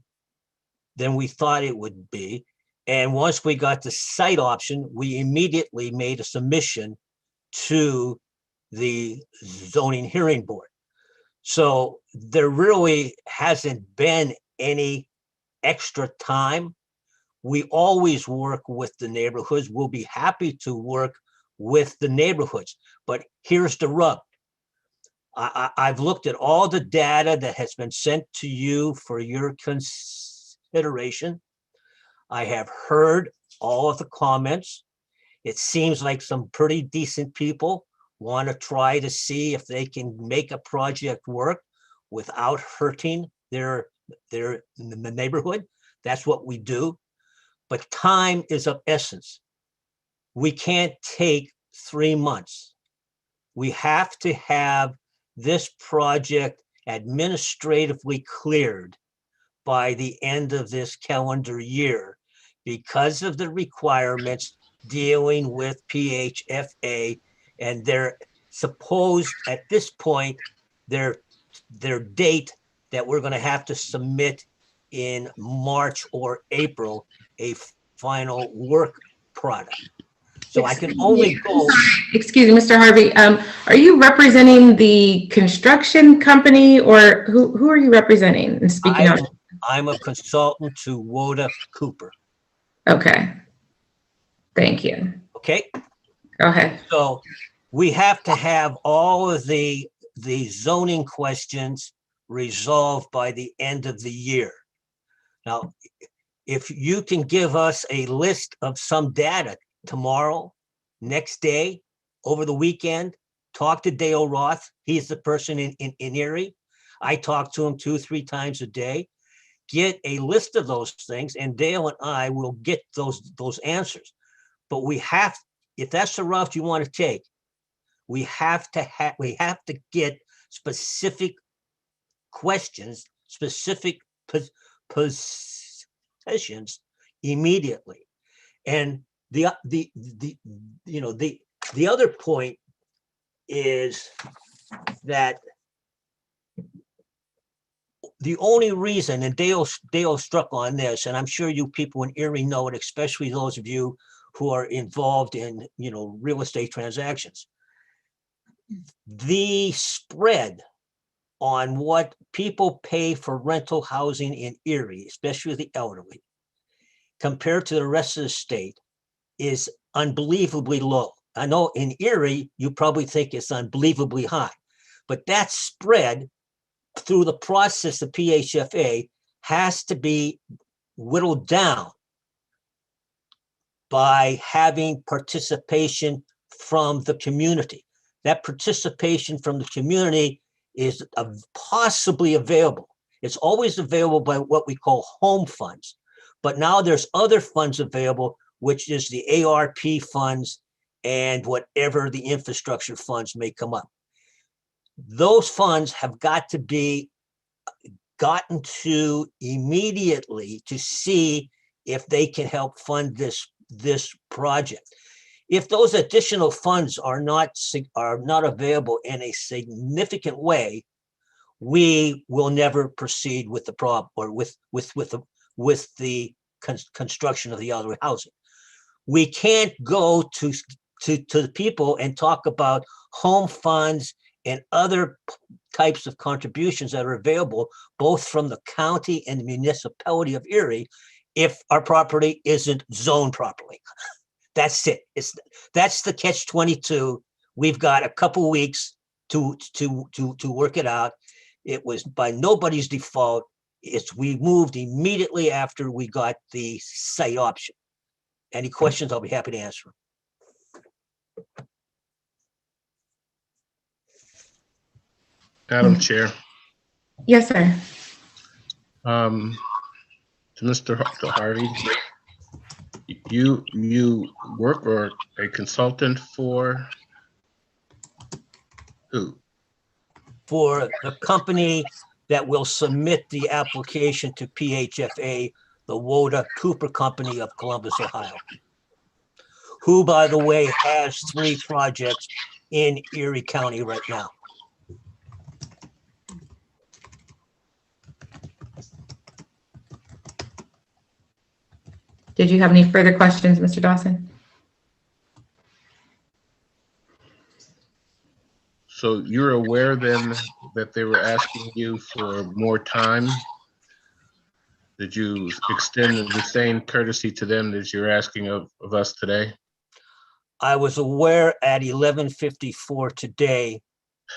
than we thought it would be. And once we got the site option, we immediately made a submission to the zoning hearing board. So there really hasn't been any extra time. We always work with the neighborhoods. We'll be happy to work with the neighborhoods. But here's the rub. I've looked at all the data that has been sent to you for your consideration. I have heard all of the comments. It seems like some pretty decent people want to try to see if they can make a project work without hurting their neighborhood. That's what we do. But time is of essence. We can't take 3 months. We have to have this project administratively cleared by the end of this calendar year because of the requirements dealing with PHFA, and they're supposed at this point, their date that we're going to have to submit in March or April a final work product. So I can only go. Excuse me, Mr. Harvey. Are you representing the construction company, or who are you representing and speaking out? I'm a consultant to Woda Cooper. Okay. Thank you. Okay. Go ahead. So we have to have all of the zoning questions resolved by the end of the year. Now, if you can give us a list of some data tomorrow, next day, over the weekend, talk to Dale Roth. He's the person in Erie. I talk to him 2-3 times a day. Get a list of those things, and Dale and I will get those answers. But we have, if that's the route you want to take, we have to get specific questions, specific positions immediately. And the other point is that the only reason, and Dale struck on this, and I'm sure you people in Erie know it, especially those of you who are involved in real estate transactions. The spread on what people pay for rental housing in Erie, especially the elderly, compared to the rest of the state, is unbelievably low. I know in Erie, you probably think it's unbelievably high, but that spread through the process of PHFA has to be whittled down by having participation from the community. That participation from the community is possibly available. It's always available by what we call home funds, but now there's other funds available, which is the ARP funds and whatever the infrastructure funds may come up. Those funds have got to be gotten to immediately to see if they can help fund this project. If those additional funds are not available in a significant way, we will never proceed with the problem or with the construction of the elderly housing. We can't go to the people and talk about home funds and other types of contributions that are available both from the county and the municipality of Erie if our property isn't zoned properly. That's it. That's the catch-22. We've got a couple weeks to work it out. It was by nobody's default. We moved immediately after we got the site option. Any questions, I'll be happy to answer. Madam Chair, Yes, sir. to Mr. Harvey, you work or a consultant for who? For the company that will submit the application to PHFA, the Woda Cooper Company of Columbus, Ohio, who, by the way, has 3 projects in Erie County right now. Did you have any further questions, Mr. Dawson? So you're aware then that they were asking you for more time? Did you extend the same courtesy to them that you're asking of us today? I was aware at 11:54 today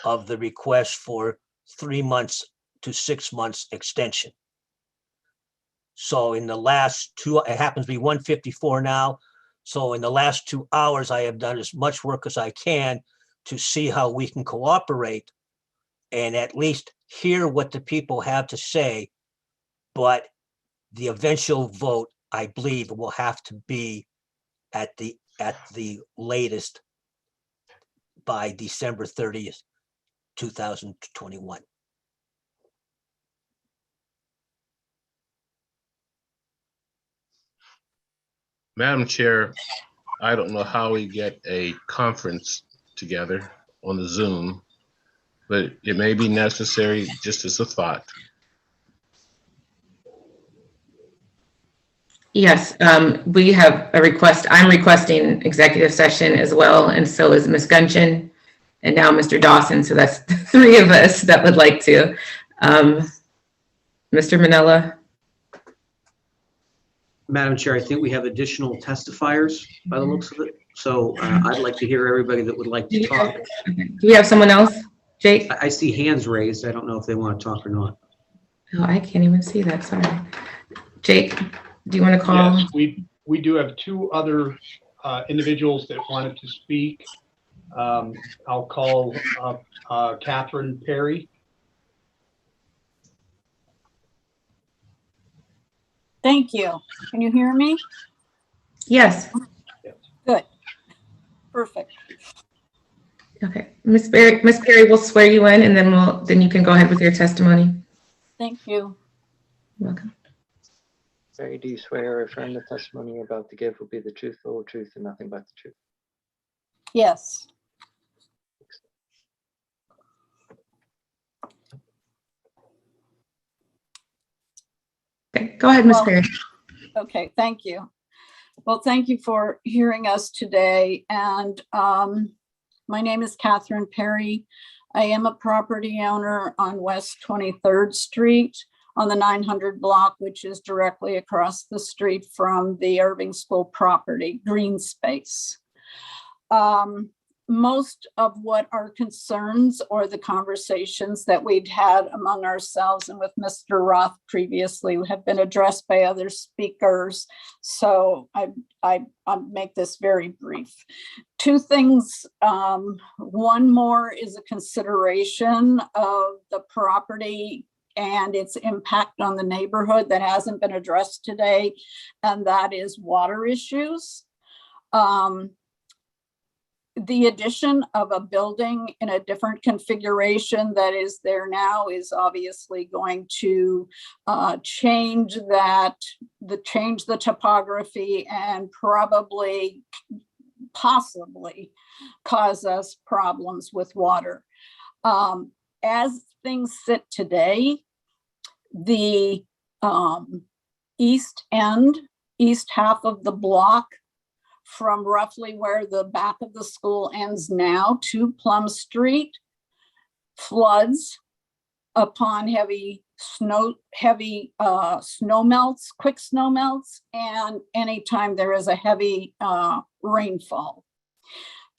of the request for 3 months to 6 months extension. So in the last 2, it happens to be 1:54 now. So in the last 2 hours, I have done as much work as I can to see how we can cooperate and at least hear what the people have to say. But the eventual vote, I believe, will have to be at the latest by December 30th, 2021. Madam Chair, I don't know how we get a conference together on the Zoom, but it may be necessary just as a thought. Yes, we have a request. I'm requesting executive session as well, and so is Ms. Gunchin, and now Mr. Dawson. So that's 3 of us that would like to. Mr. Manella? Madam Chair, I think we have additional testifiers by the looks of it. So I'd like to hear everybody that would like to talk. Do we have someone else? Jake? I see hands raised. I don't know if they want to talk or not. Oh, I can't even see that, sorry. Jake, do you want to call? Yes, we do have 2 other individuals that wanted to speak. I'll call up Catherine Perry. Thank you. Can you hear me? Yes. Good. Perfect. Okay, Ms. Perry, we'll swear you in, and then you can go ahead with your testimony. Thank you. You're welcome. Mary, do you swear or affirm the testimony you're about to give will be the truth, the whole truth, and nothing but the truth? Yes. Okay, go ahead, Ms. Perry. Okay, thank you. Well, thank you for hearing us today. And My name is Catherine Perry. I am a property owner on West 23rd Street on the 900 block, which is directly across the street from the Irving School property, green space. Most of what our concerns or the conversations that we'd had among ourselves and with Mr. Roth previously have been addressed by other speakers. So I'll make this very brief. Two things. One more is a consideration of the property and its impact on the neighborhood that hasn't been addressed today, and that is water issues. The addition of a building in a different configuration that is there now is obviously going to change the topography and possibly cause us problems with water. As things sit today, the east half of the block from roughly where the back of the school ends now to Plum Street floods upon heavy snow melts, quick snow melts, and anytime there is a heavy rainfall,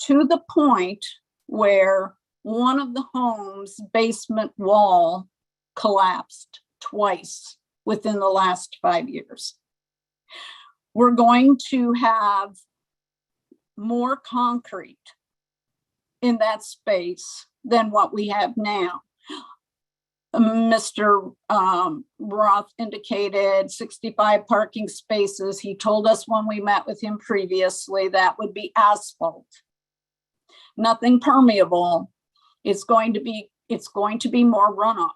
to the point where one of the home's basement wall collapsed twice within the last 5 years. We're going to have more concrete in that space than what we have now. Mr. Roth indicated 65 parking spaces. He told us when we met with him previously that would be asphalt, nothing permeable. It's going to be more runoff.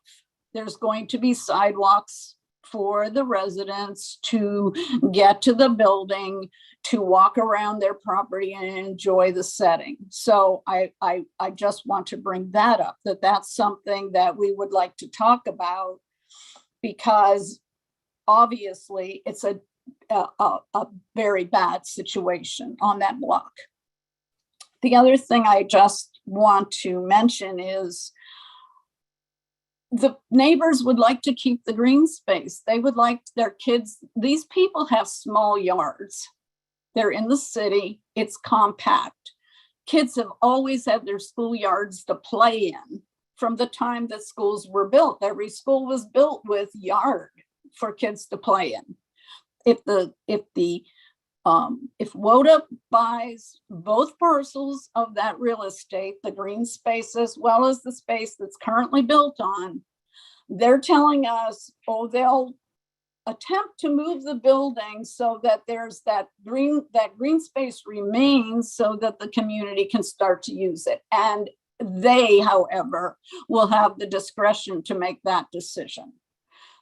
There's going to be sidewalks for the residents to get to the building, to walk around their property and enjoy the setting. So I just want to bring that up, that's something that we would like to talk about, because obviously it's a very bad situation on that block. The other thing I just want to mention is the neighbors would like to keep the green space. They would like their kids, these people have small yards. They're in the city, it's compact. Kids have always had their schoolyards to play in from the time that schools were built. Every school was built with yard for kids to play in. If WODA buys both parcels of that real estate, the green space as well as the space that's currently built on, they're telling us, they'll attempt to move the building so that there's that green space remains so that the community can start to use it. And they, however, will have the discretion to make that decision.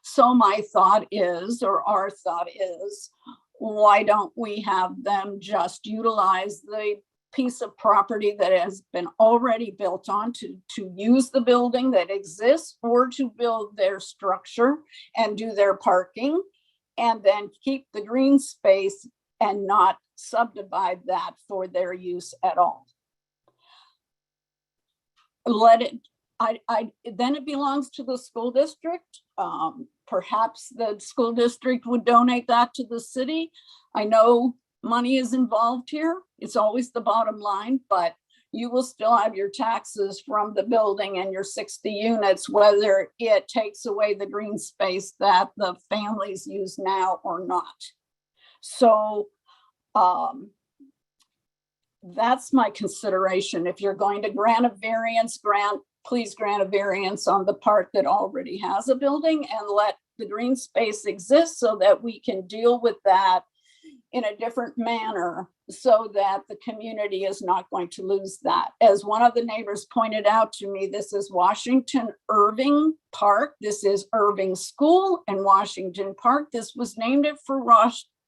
So my thought is, or our thought is, why don't we have them just utilize the piece of property that has been already built on to use the building that exists, or to build their structure and do their parking, and then keep the green space and not subdivide that for their use at all. Then it belongs to the school district. Perhaps the school district would donate that to the city. I know money is involved here. It's always the bottom line, but you will still have your taxes from the building and your 60 units, whether it takes away the green space that the families use now or not. So that's my consideration. If you're going to grant a variance, please grant a variance on the part that already has a building, and let the green space exist so that we can deal with that in a different manner, so that the community is not going to lose that. As one of the neighbors pointed out to me, this is Washington Irving Park. This is Irving School and Washington Park. This was named for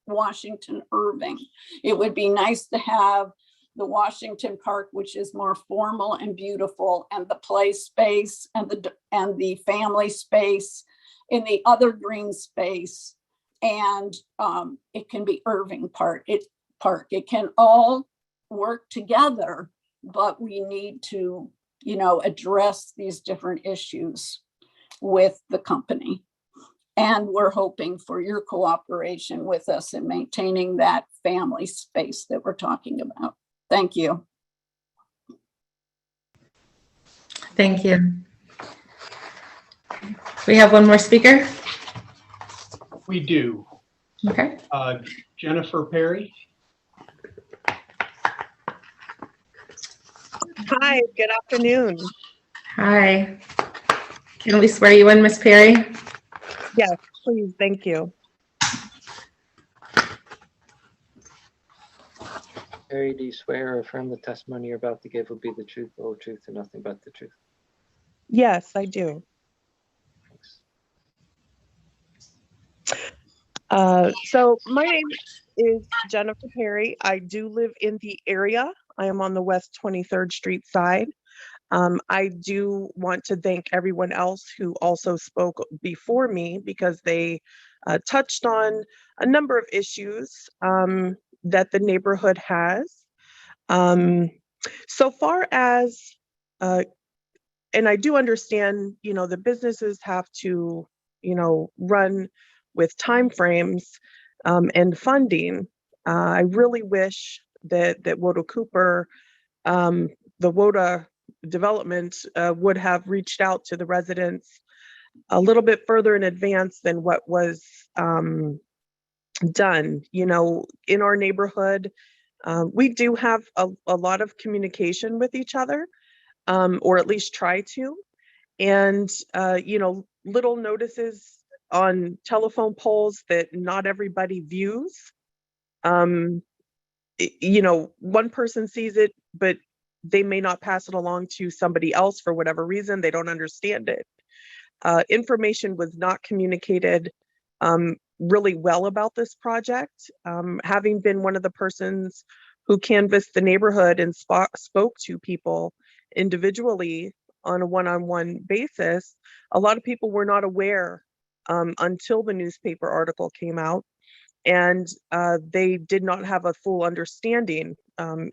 Washington Irving. It would be nice to have the Washington Park, which is more formal and beautiful, and the play space and the family space in the other green space. And it can be Irving Park. It can all work together but we need to, address these different issues with the company. And we're hoping for your cooperation with us in maintaining that family space that we're talking about. Thank you. Thank you. We have one more speaker. We do. Okay. Jennifer Perry. Hi, good afternoon. Hi. Can we swear you in, Ms. Perry? Yes, please, thank you. Harry, do you swear or affirm the testimony you're about to give will be the truth, the whole truth, and nothing but the truth? Yes, I do. So my name is Jennifer Perry. I do live in the area. I am on the West 23rd Street side. I do want to thank everyone else who also spoke before me because they touched on a number of issues that the neighborhood has. So far as, and I do understand, the businesses have to, run with timeframes and funding. I really wish that WODA Cooper, the WODA development would have reached out to the residents a little bit further in advance than what was done. In our neighborhood, we do have a lot of communication with each other, or at least try to. And, little notices on telephone poles that not everybody views. One person sees it, but they may not pass it along to somebody else for whatever reason. They don't understand it. Information was not communicated really well about this project. Having been one of the persons who canvassed the neighborhood and spoke to people individually on a one-on-one basis, a lot of people were not aware until the newspaper article came out, and they did not have a full understanding,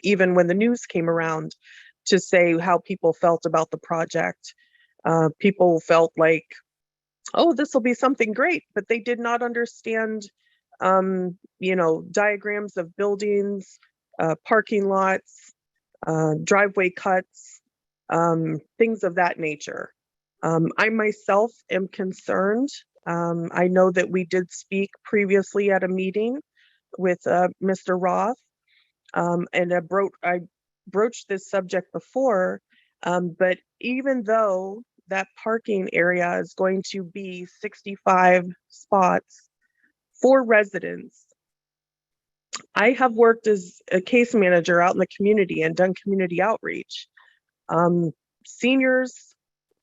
even when the news came around, to say how people felt about the project. People felt like, oh, this will be something great, but they did not understand, diagrams of buildings, parking lots, driveway cuts, things of that nature. I myself am concerned. I know that we did speak previously at a meeting with Mr. Roth, and I broached this subject before, but even though that parking area is going to be 65 spots for residents, I have worked as a case manager out in the community and done community outreach. Seniors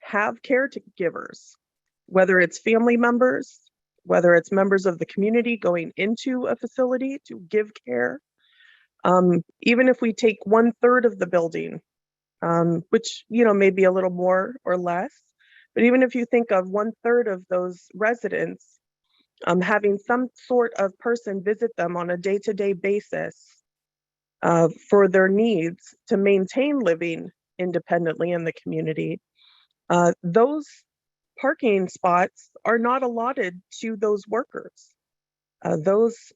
have caregivers, whether it's family members, whether it's members of the community going into a facility to give care. Even if we take 1/3 of the building, which, may be a little more or less, but even if you think of 1/3 of those residents, having some sort of person visit them on a day-to-day basis for their needs to maintain living independently in the community, those parking spots are not allotted to those workers. Those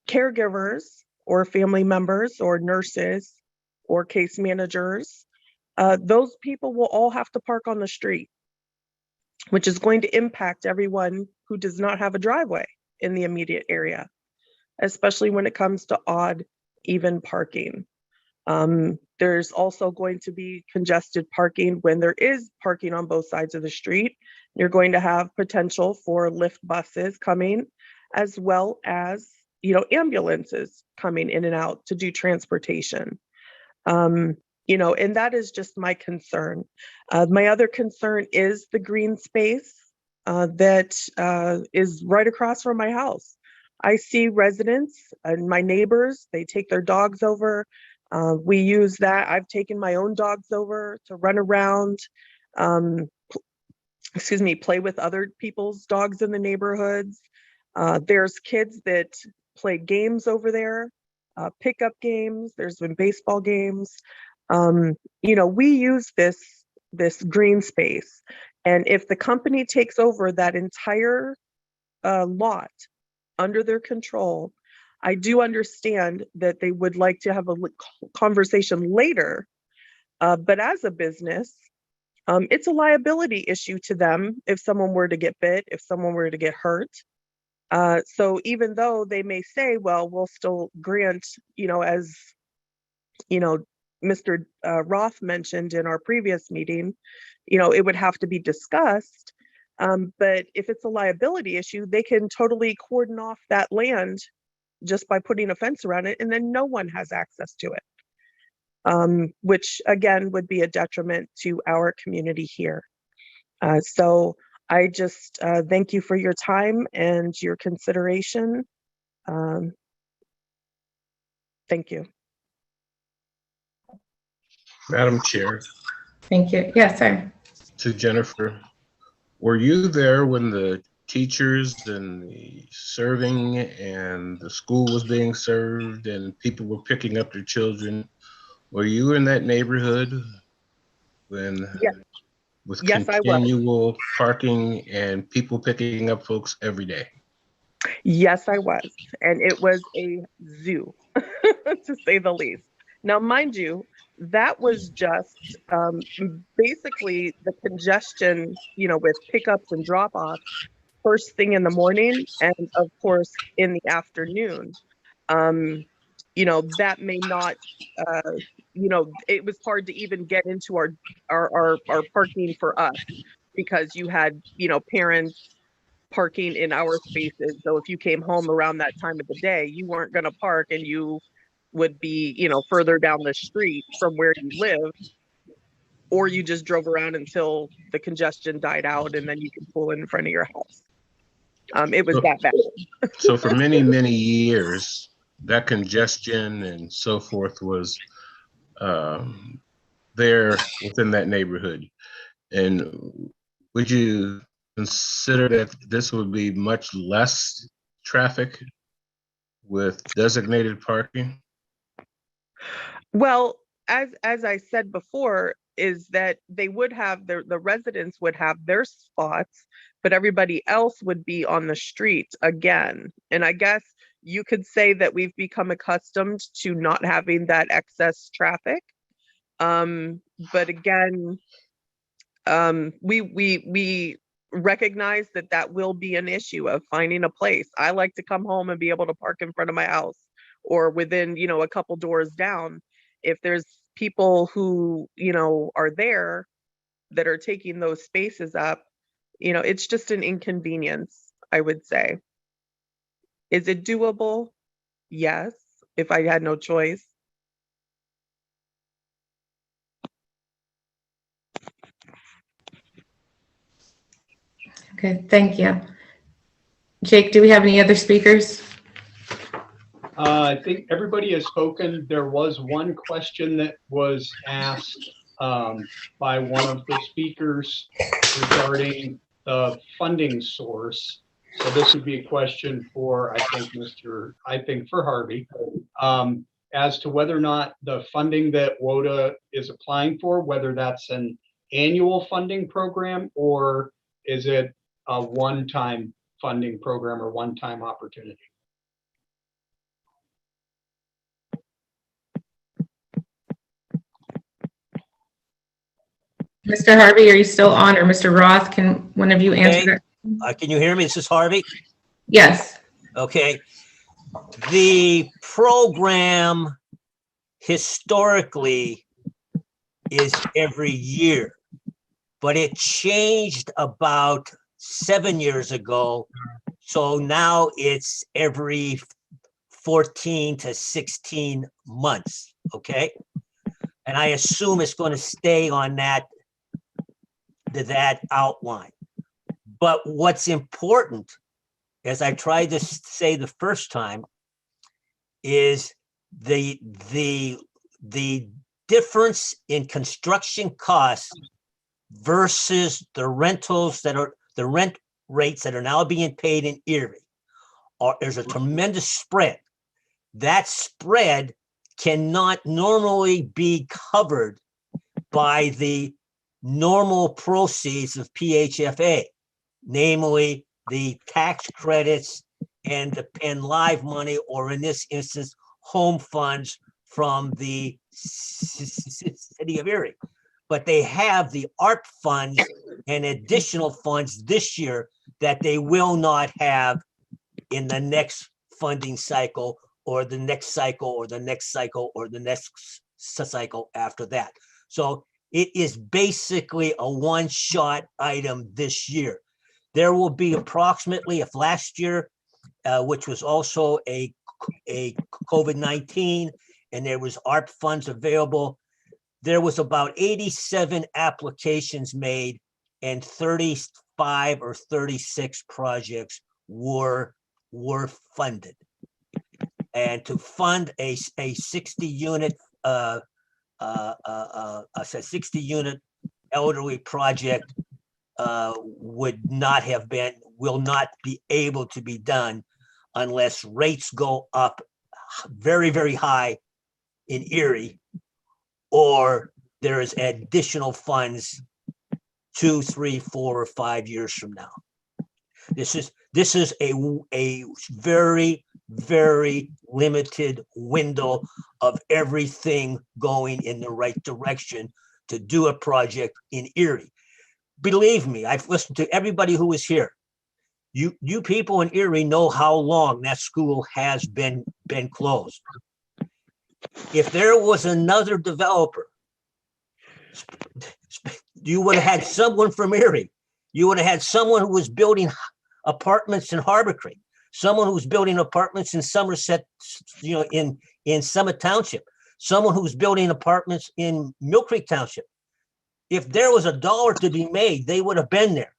caregivers or family members or nurses or case managers, those people will all have to park on the street, which is going to impact everyone who does not have a driveway in the immediate area, especially when it comes to odd, even parking. There's also going to be congested parking when there is parking on both sides of the street. You're going to have potential for lift buses coming, as well as, ambulances coming in and out to do transportation. And that is just my concern. My other concern is the green space that is right across from my house. I see residents and my neighbors, they take their dogs over. We use that. I've taken my own dogs over to run around, play with other people's dogs in the neighborhoods. There's kids that play games over there. pickup games. There's been baseball games. We use this green space, and if the company takes over that entire lot under their control, I do understand that they would like to have a conversation later, but as a business, it's a liability issue to them if someone were to get bit, if someone were to get hurt. So even though they may say, well, we'll still grant, as Mr. Roth mentioned in our previous meeting, it would have to be discussed. But if it's a liability issue, they can totally cordon off that land just by putting a fence around it, and then no one has access to it, which again would be a detriment to our community here. So I just thank you for your time and your consideration. Thank you. Madam Chair, Thank you. Yes, sir. to Jennifer, were you there when the teachers and the serving and the school was being served and people were picking up their children? Were you in that neighborhood when Yes. with Yes, I was. continual parking and people picking up folks every day? Yes, I was. And it was a zoo, to say the least. Now, mind you, that was just basically the congestion, with pickups and drop-offs first thing in the morning and, of course, in the afternoon. That may not, it was hard to even get into our parking for us because you had, parents parking in our spaces. So if you came home around that time of the day, you weren't going to park and you would be, further down the street from where you live, or you just drove around until the congestion died out and then you could pull in front of your house. It was that bad. So for many, many years, that congestion and so forth was there within that neighborhood. And would you consider that this would be much less traffic with designated parking? Well, as I said before, is that they would have the residents would have their spots, but everybody else would be on the street again. And I guess you could say that we've become accustomed to not having that excess traffic. But again, we recognize that will be an issue of finding a place. I like to come home and be able to park in front of my house or within, a couple doors down. If there's people who, are there that are taking those spaces up, it's just an inconvenience, I would say. Is it doable? Yes, if I had no choice. Okay, thank you. Jake, do we have any other speakers? I think everybody has spoken. There was one question that was asked by one of the speakers regarding the funding source. So this would be a question for, I think for Harvey, as to whether or not the funding that WODA is applying for, whether that's an annual funding program or is it a one-time funding program or one-time opportunity? Mr. Harvey, are you still on, or Mr. Roth? Can one of you answer that? Can you hear me? This is Harvey. Yes. Okay. The program historically is every year, but it changed about 7 years ago. So now it's every 14 to 16 months. Okay. And I assume it's going to stay on that outline. But what's important, as I tried to say the first time, is the difference in construction costs versus the rent rates that are now being paid in Erie. There's a tremendous spread. that spread cannot normally be covered by the normal proceeds of PHFA, namely the tax credits and the Penn Live money, or in this instance, home funds from the City of Erie. But they have the ARP funds and additional funds this year that they will not have in the next funding cycle, or the next cycle, or the next cycle, or the next cycle after that. So it is basically a one-shot item this year. There will be approximately, if last year, which was also a COVID-19, and there was ARP funds available, there was about 87 applications made, and 35 or 36 projects were funded. And to fund a 60 unit elderly project will not be able to be done unless rates go up very, very high in Erie, or there is additional funds 2, 3, 4, or 5 years from now. This is a very, very limited window of everything going in the right direction to do a project in Erie. Believe me, I've listened to everybody who is here. You people in Erie know how long that school has been closed. If there was another developer, you would have had someone from Erie. You would have had someone who was building apartments in Harbor Creek, someone who's building apartments in Somerset, in Summit Township, someone who's building apartments in Mill Creek Township. If there was a dollar to be made, they would have been there.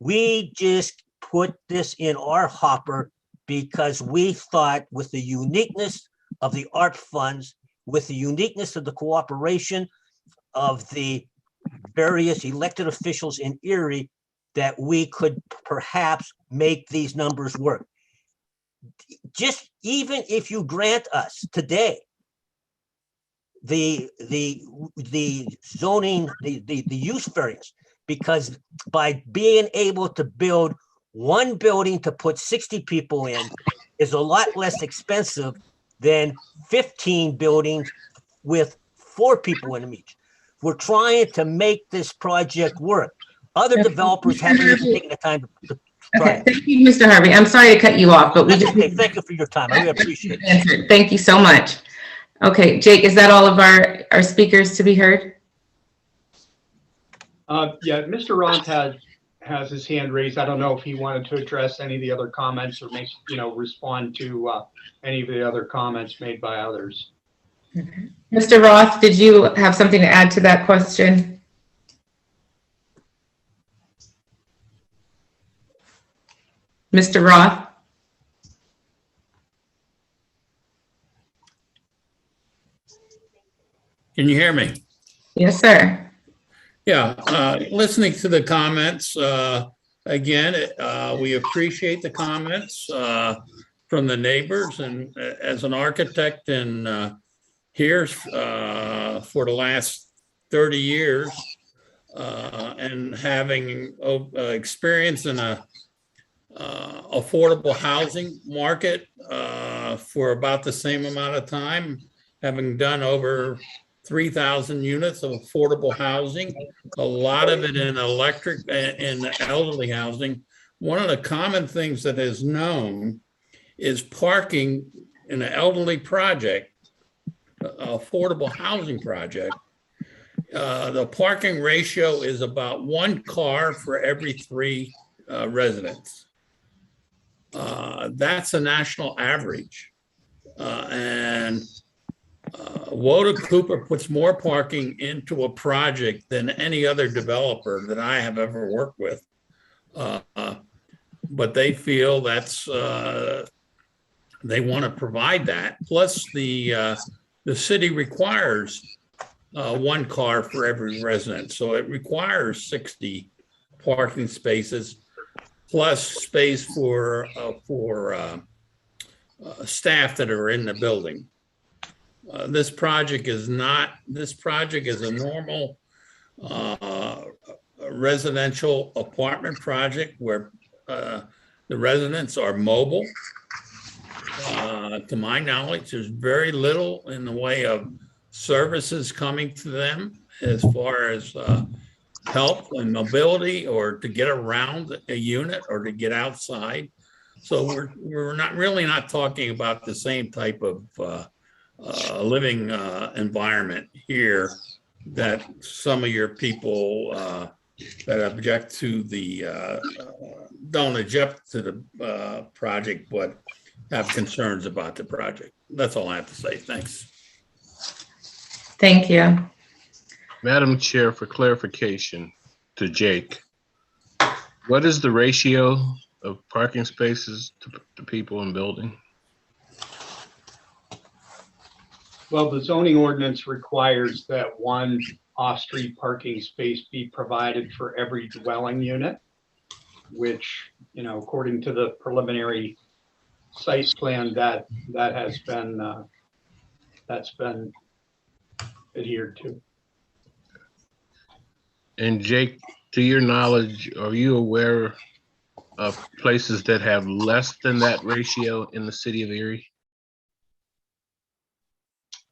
We just put this in our hopper because we thought, with the uniqueness of the ARP funds, with the uniqueness of the cooperation of the various elected officials in Erie, that we could perhaps make these numbers work. Just even if you grant us today the zoning, the use variance, because by being able to build one building to put 60 people in is a lot less expensive than 15 buildings with 4 people in them each. We're trying to make this project work. Other developers haven't even taken the time to try it. Thank you, Mr. Harvey. I'm sorry to cut you off, but That's okay. Thank you for your time. I really appreciate it. Thank you so much. Okay, Jake, is that all of our speakers to be heard? Yeah, Mr. Roth has his hand raised. I don't know if he wanted to address any of the other comments or respond to any of the other comments made by others. Okay. Mr. Roth, did you have something to add to that question? Mr. Roth? Can you hear me? Yes, sir. Yeah, listening to the comments, again, we appreciate the comments from the neighbors, and as an architect and here for the last 30 years and having experience in a affordable housing market for about the same amount of time, having done over 3,000 units of affordable housing, a lot of it in electric and elderly housing. One of the common things that is known is parking in an elderly project, affordable housing project. The parking ratio is about 1 car for every 3 residents. That's a national average. And Woda Cooper puts more parking into a project than any other developer that I have ever worked with. But they feel that's, they want to provide that. Plus the city requires 1 car for every resident. So it requires 60 parking spaces plus space for staff that are in the building. This project is a normal residential apartment project where the residents are mobile. To my knowledge, there's very little in the way of services coming to them as far as help and mobility or to get around a unit or to get outside. So we're not talking about the same type of living environment here that some of your people that object to the don't object to the project, but have concerns about the project. That's all I have to say. Thanks. Thank you. Madam Chair, for clarification to Jake, what is the ratio of parking spaces to people in building? Well, the zoning ordinance requires that one off-street parking space be provided for every dwelling unit, which, you know, according to the preliminary site plan, that has been that's been adhered to. And Jake, to your knowledge, are you aware of places that have less than that ratio in the city of Erie?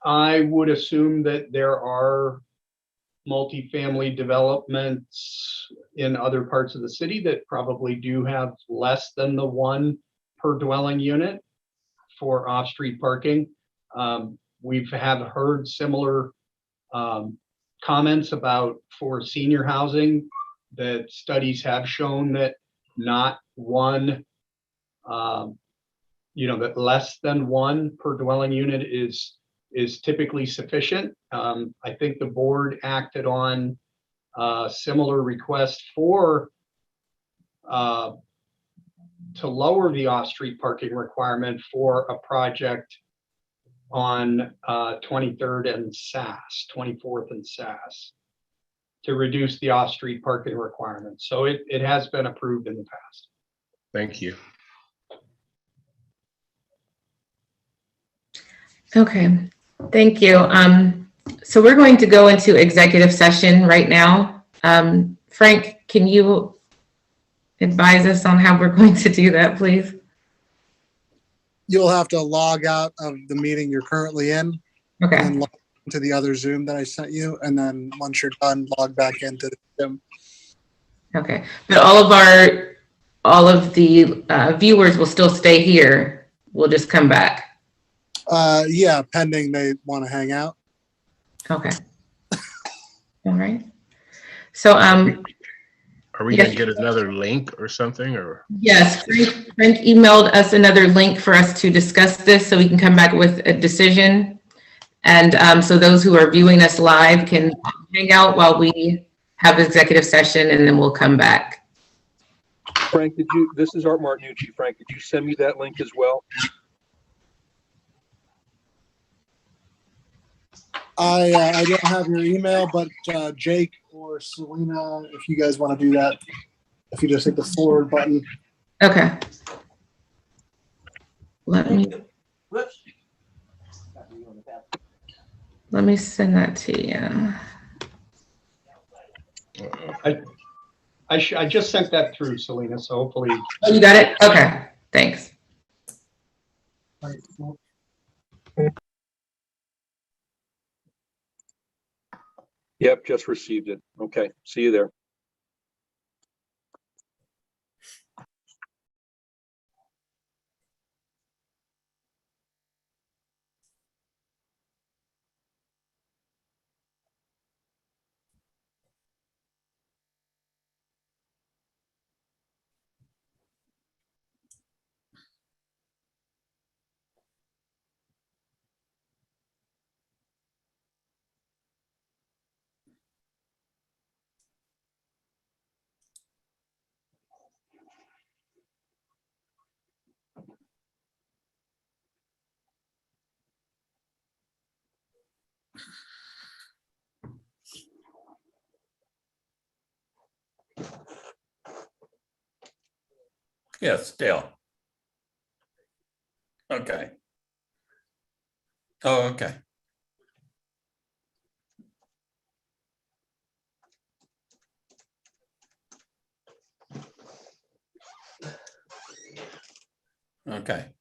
I would assume that there are multifamily developments in other parts of the city that probably do have less than the one per dwelling unit for off-street parking. We've heard similar comments about for senior housing, that studies have shown that not one, that less than one per dwelling unit is typically sufficient. I think the board acted on a similar request to lower the off-street parking requirement for a project on 23rd and SAS, 24th and SAS, to reduce the off-street parking requirement. So it has been approved in the past. Thank you. Okay, thank you. So we're going to go into executive session right now. Frank, can you advise us on how we're going to do that, please? You'll have to log out of the meeting you're currently in. Okay. And then log into the other Zoom that I sent you. And then once you're done, log back into the Zoom. Okay, but all of the viewers will still stay here. We'll just come back. Yeah, pending they want to hang out. Okay. All right. So, are we yes. gonna get another link or something, or? Yes, Frank emailed us another link for us to discuss this so we can come back with a decision. And so those who are viewing us live can hang out while we have executive session, and then we'll come back. Frank, this is Art Martinucci. Frank, did you send me that link as well? I don't have your email, but Jake or Selena, if you guys want to do that, if you just hit the forward button. Okay. Let me send that to you. I just sent that through, Selena, so hopefully. Oh, you got it? Okay, thanks. Yep, just received it. Okay, see you there. Yes, Dale. Okay. Oh, okay. Okay.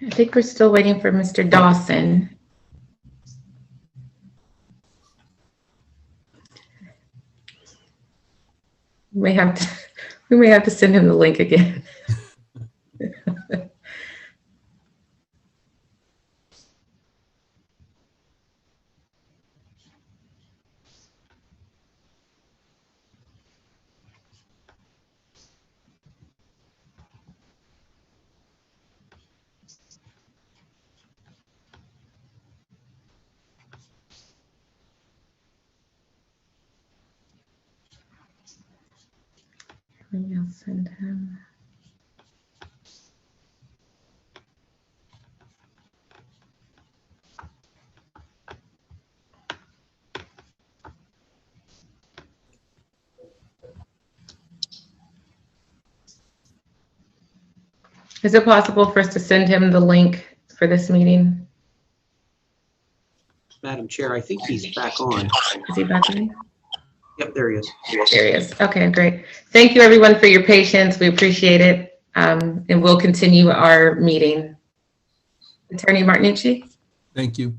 I think we're still waiting for Mr. Dawson. We may have to send him the link again. Maybe I'll send him. Is it possible for us to send him the link for this meeting? Madam Chair, I think he's back on. Is he back in? Yep, there he is. There he is. Okay, great. Thank you everyone for your patience. We appreciate it. And we'll continue our meeting. Attorney Martinucci? Thank you.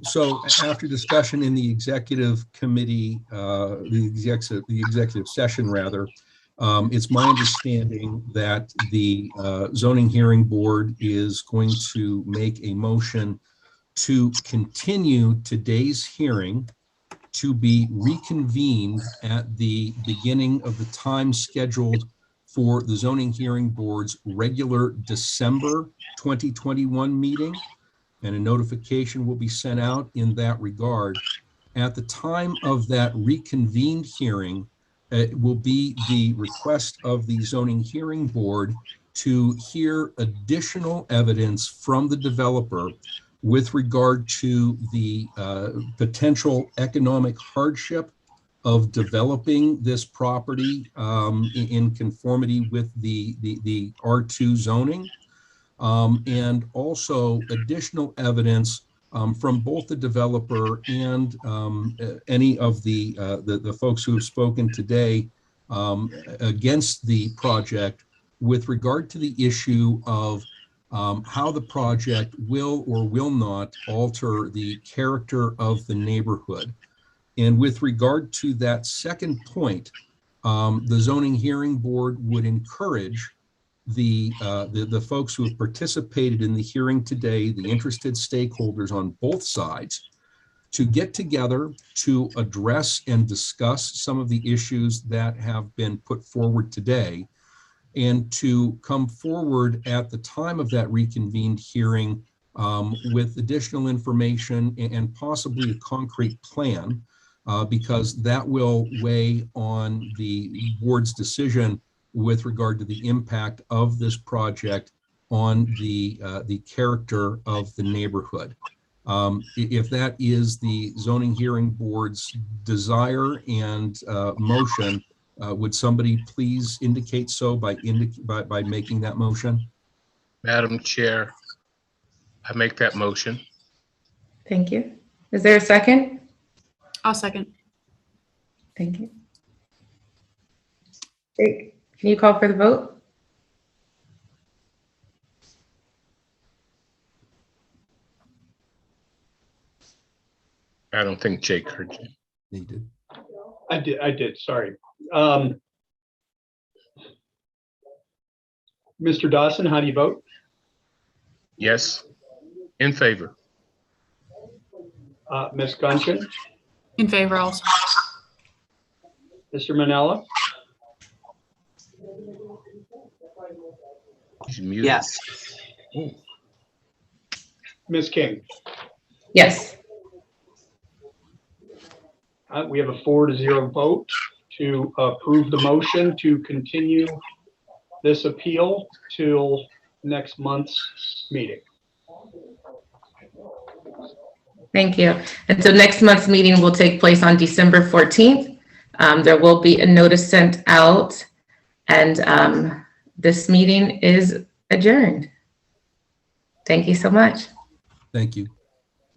So after discussion in the executive committee, the executive session rather, it's my understanding that the zoning hearing board is going to make a motion to continue today's hearing to be reconvened at the beginning of the time scheduled for the zoning hearing board's regular December 2021 meeting. And a notification will be sent out in that regard. At the time of that reconvened hearing, it will be the request of the zoning hearing board to hear additional evidence from the developer with regard to the potential economic hardship of developing this property in conformity with the R2 zoning. And also additional evidence from both the developer and any of the folks who have spoken today against the project with regard to the issue of how the project will or will not alter the character of the neighborhood. And with regard to that second point, the zoning hearing board would encourage the folks who have participated in the hearing today, the interested stakeholders on both sides, to get together to address and discuss some of the issues that have been put forward today, and to come forward at the time of that reconvened hearing with additional information and possibly a concrete plan, because that will weigh on the board's decision with regard to the impact of this project on the character of the neighborhood. If that is the zoning hearing board's desire and motion, would somebody please indicate so by making that motion? Madam Chair, I make that motion. Thank you. Is there a second? I'll second. Thank you. Great. Can you call for the vote? I don't think Jake heard you. He did. I did, sorry. Mr. Dawson, how do you vote? Yes, in favor. Ms. Gunchin, In favor also. Mr. Manella, He's muted. Yes. Ms. King. Yes. We have a 4-0 vote to approve the motion to continue this appeal till next month's meeting. Thank you. And so next month's meeting will take place on December 14th. There will be a notice sent out, and this meeting is adjourned. Thank you so much. Thank you.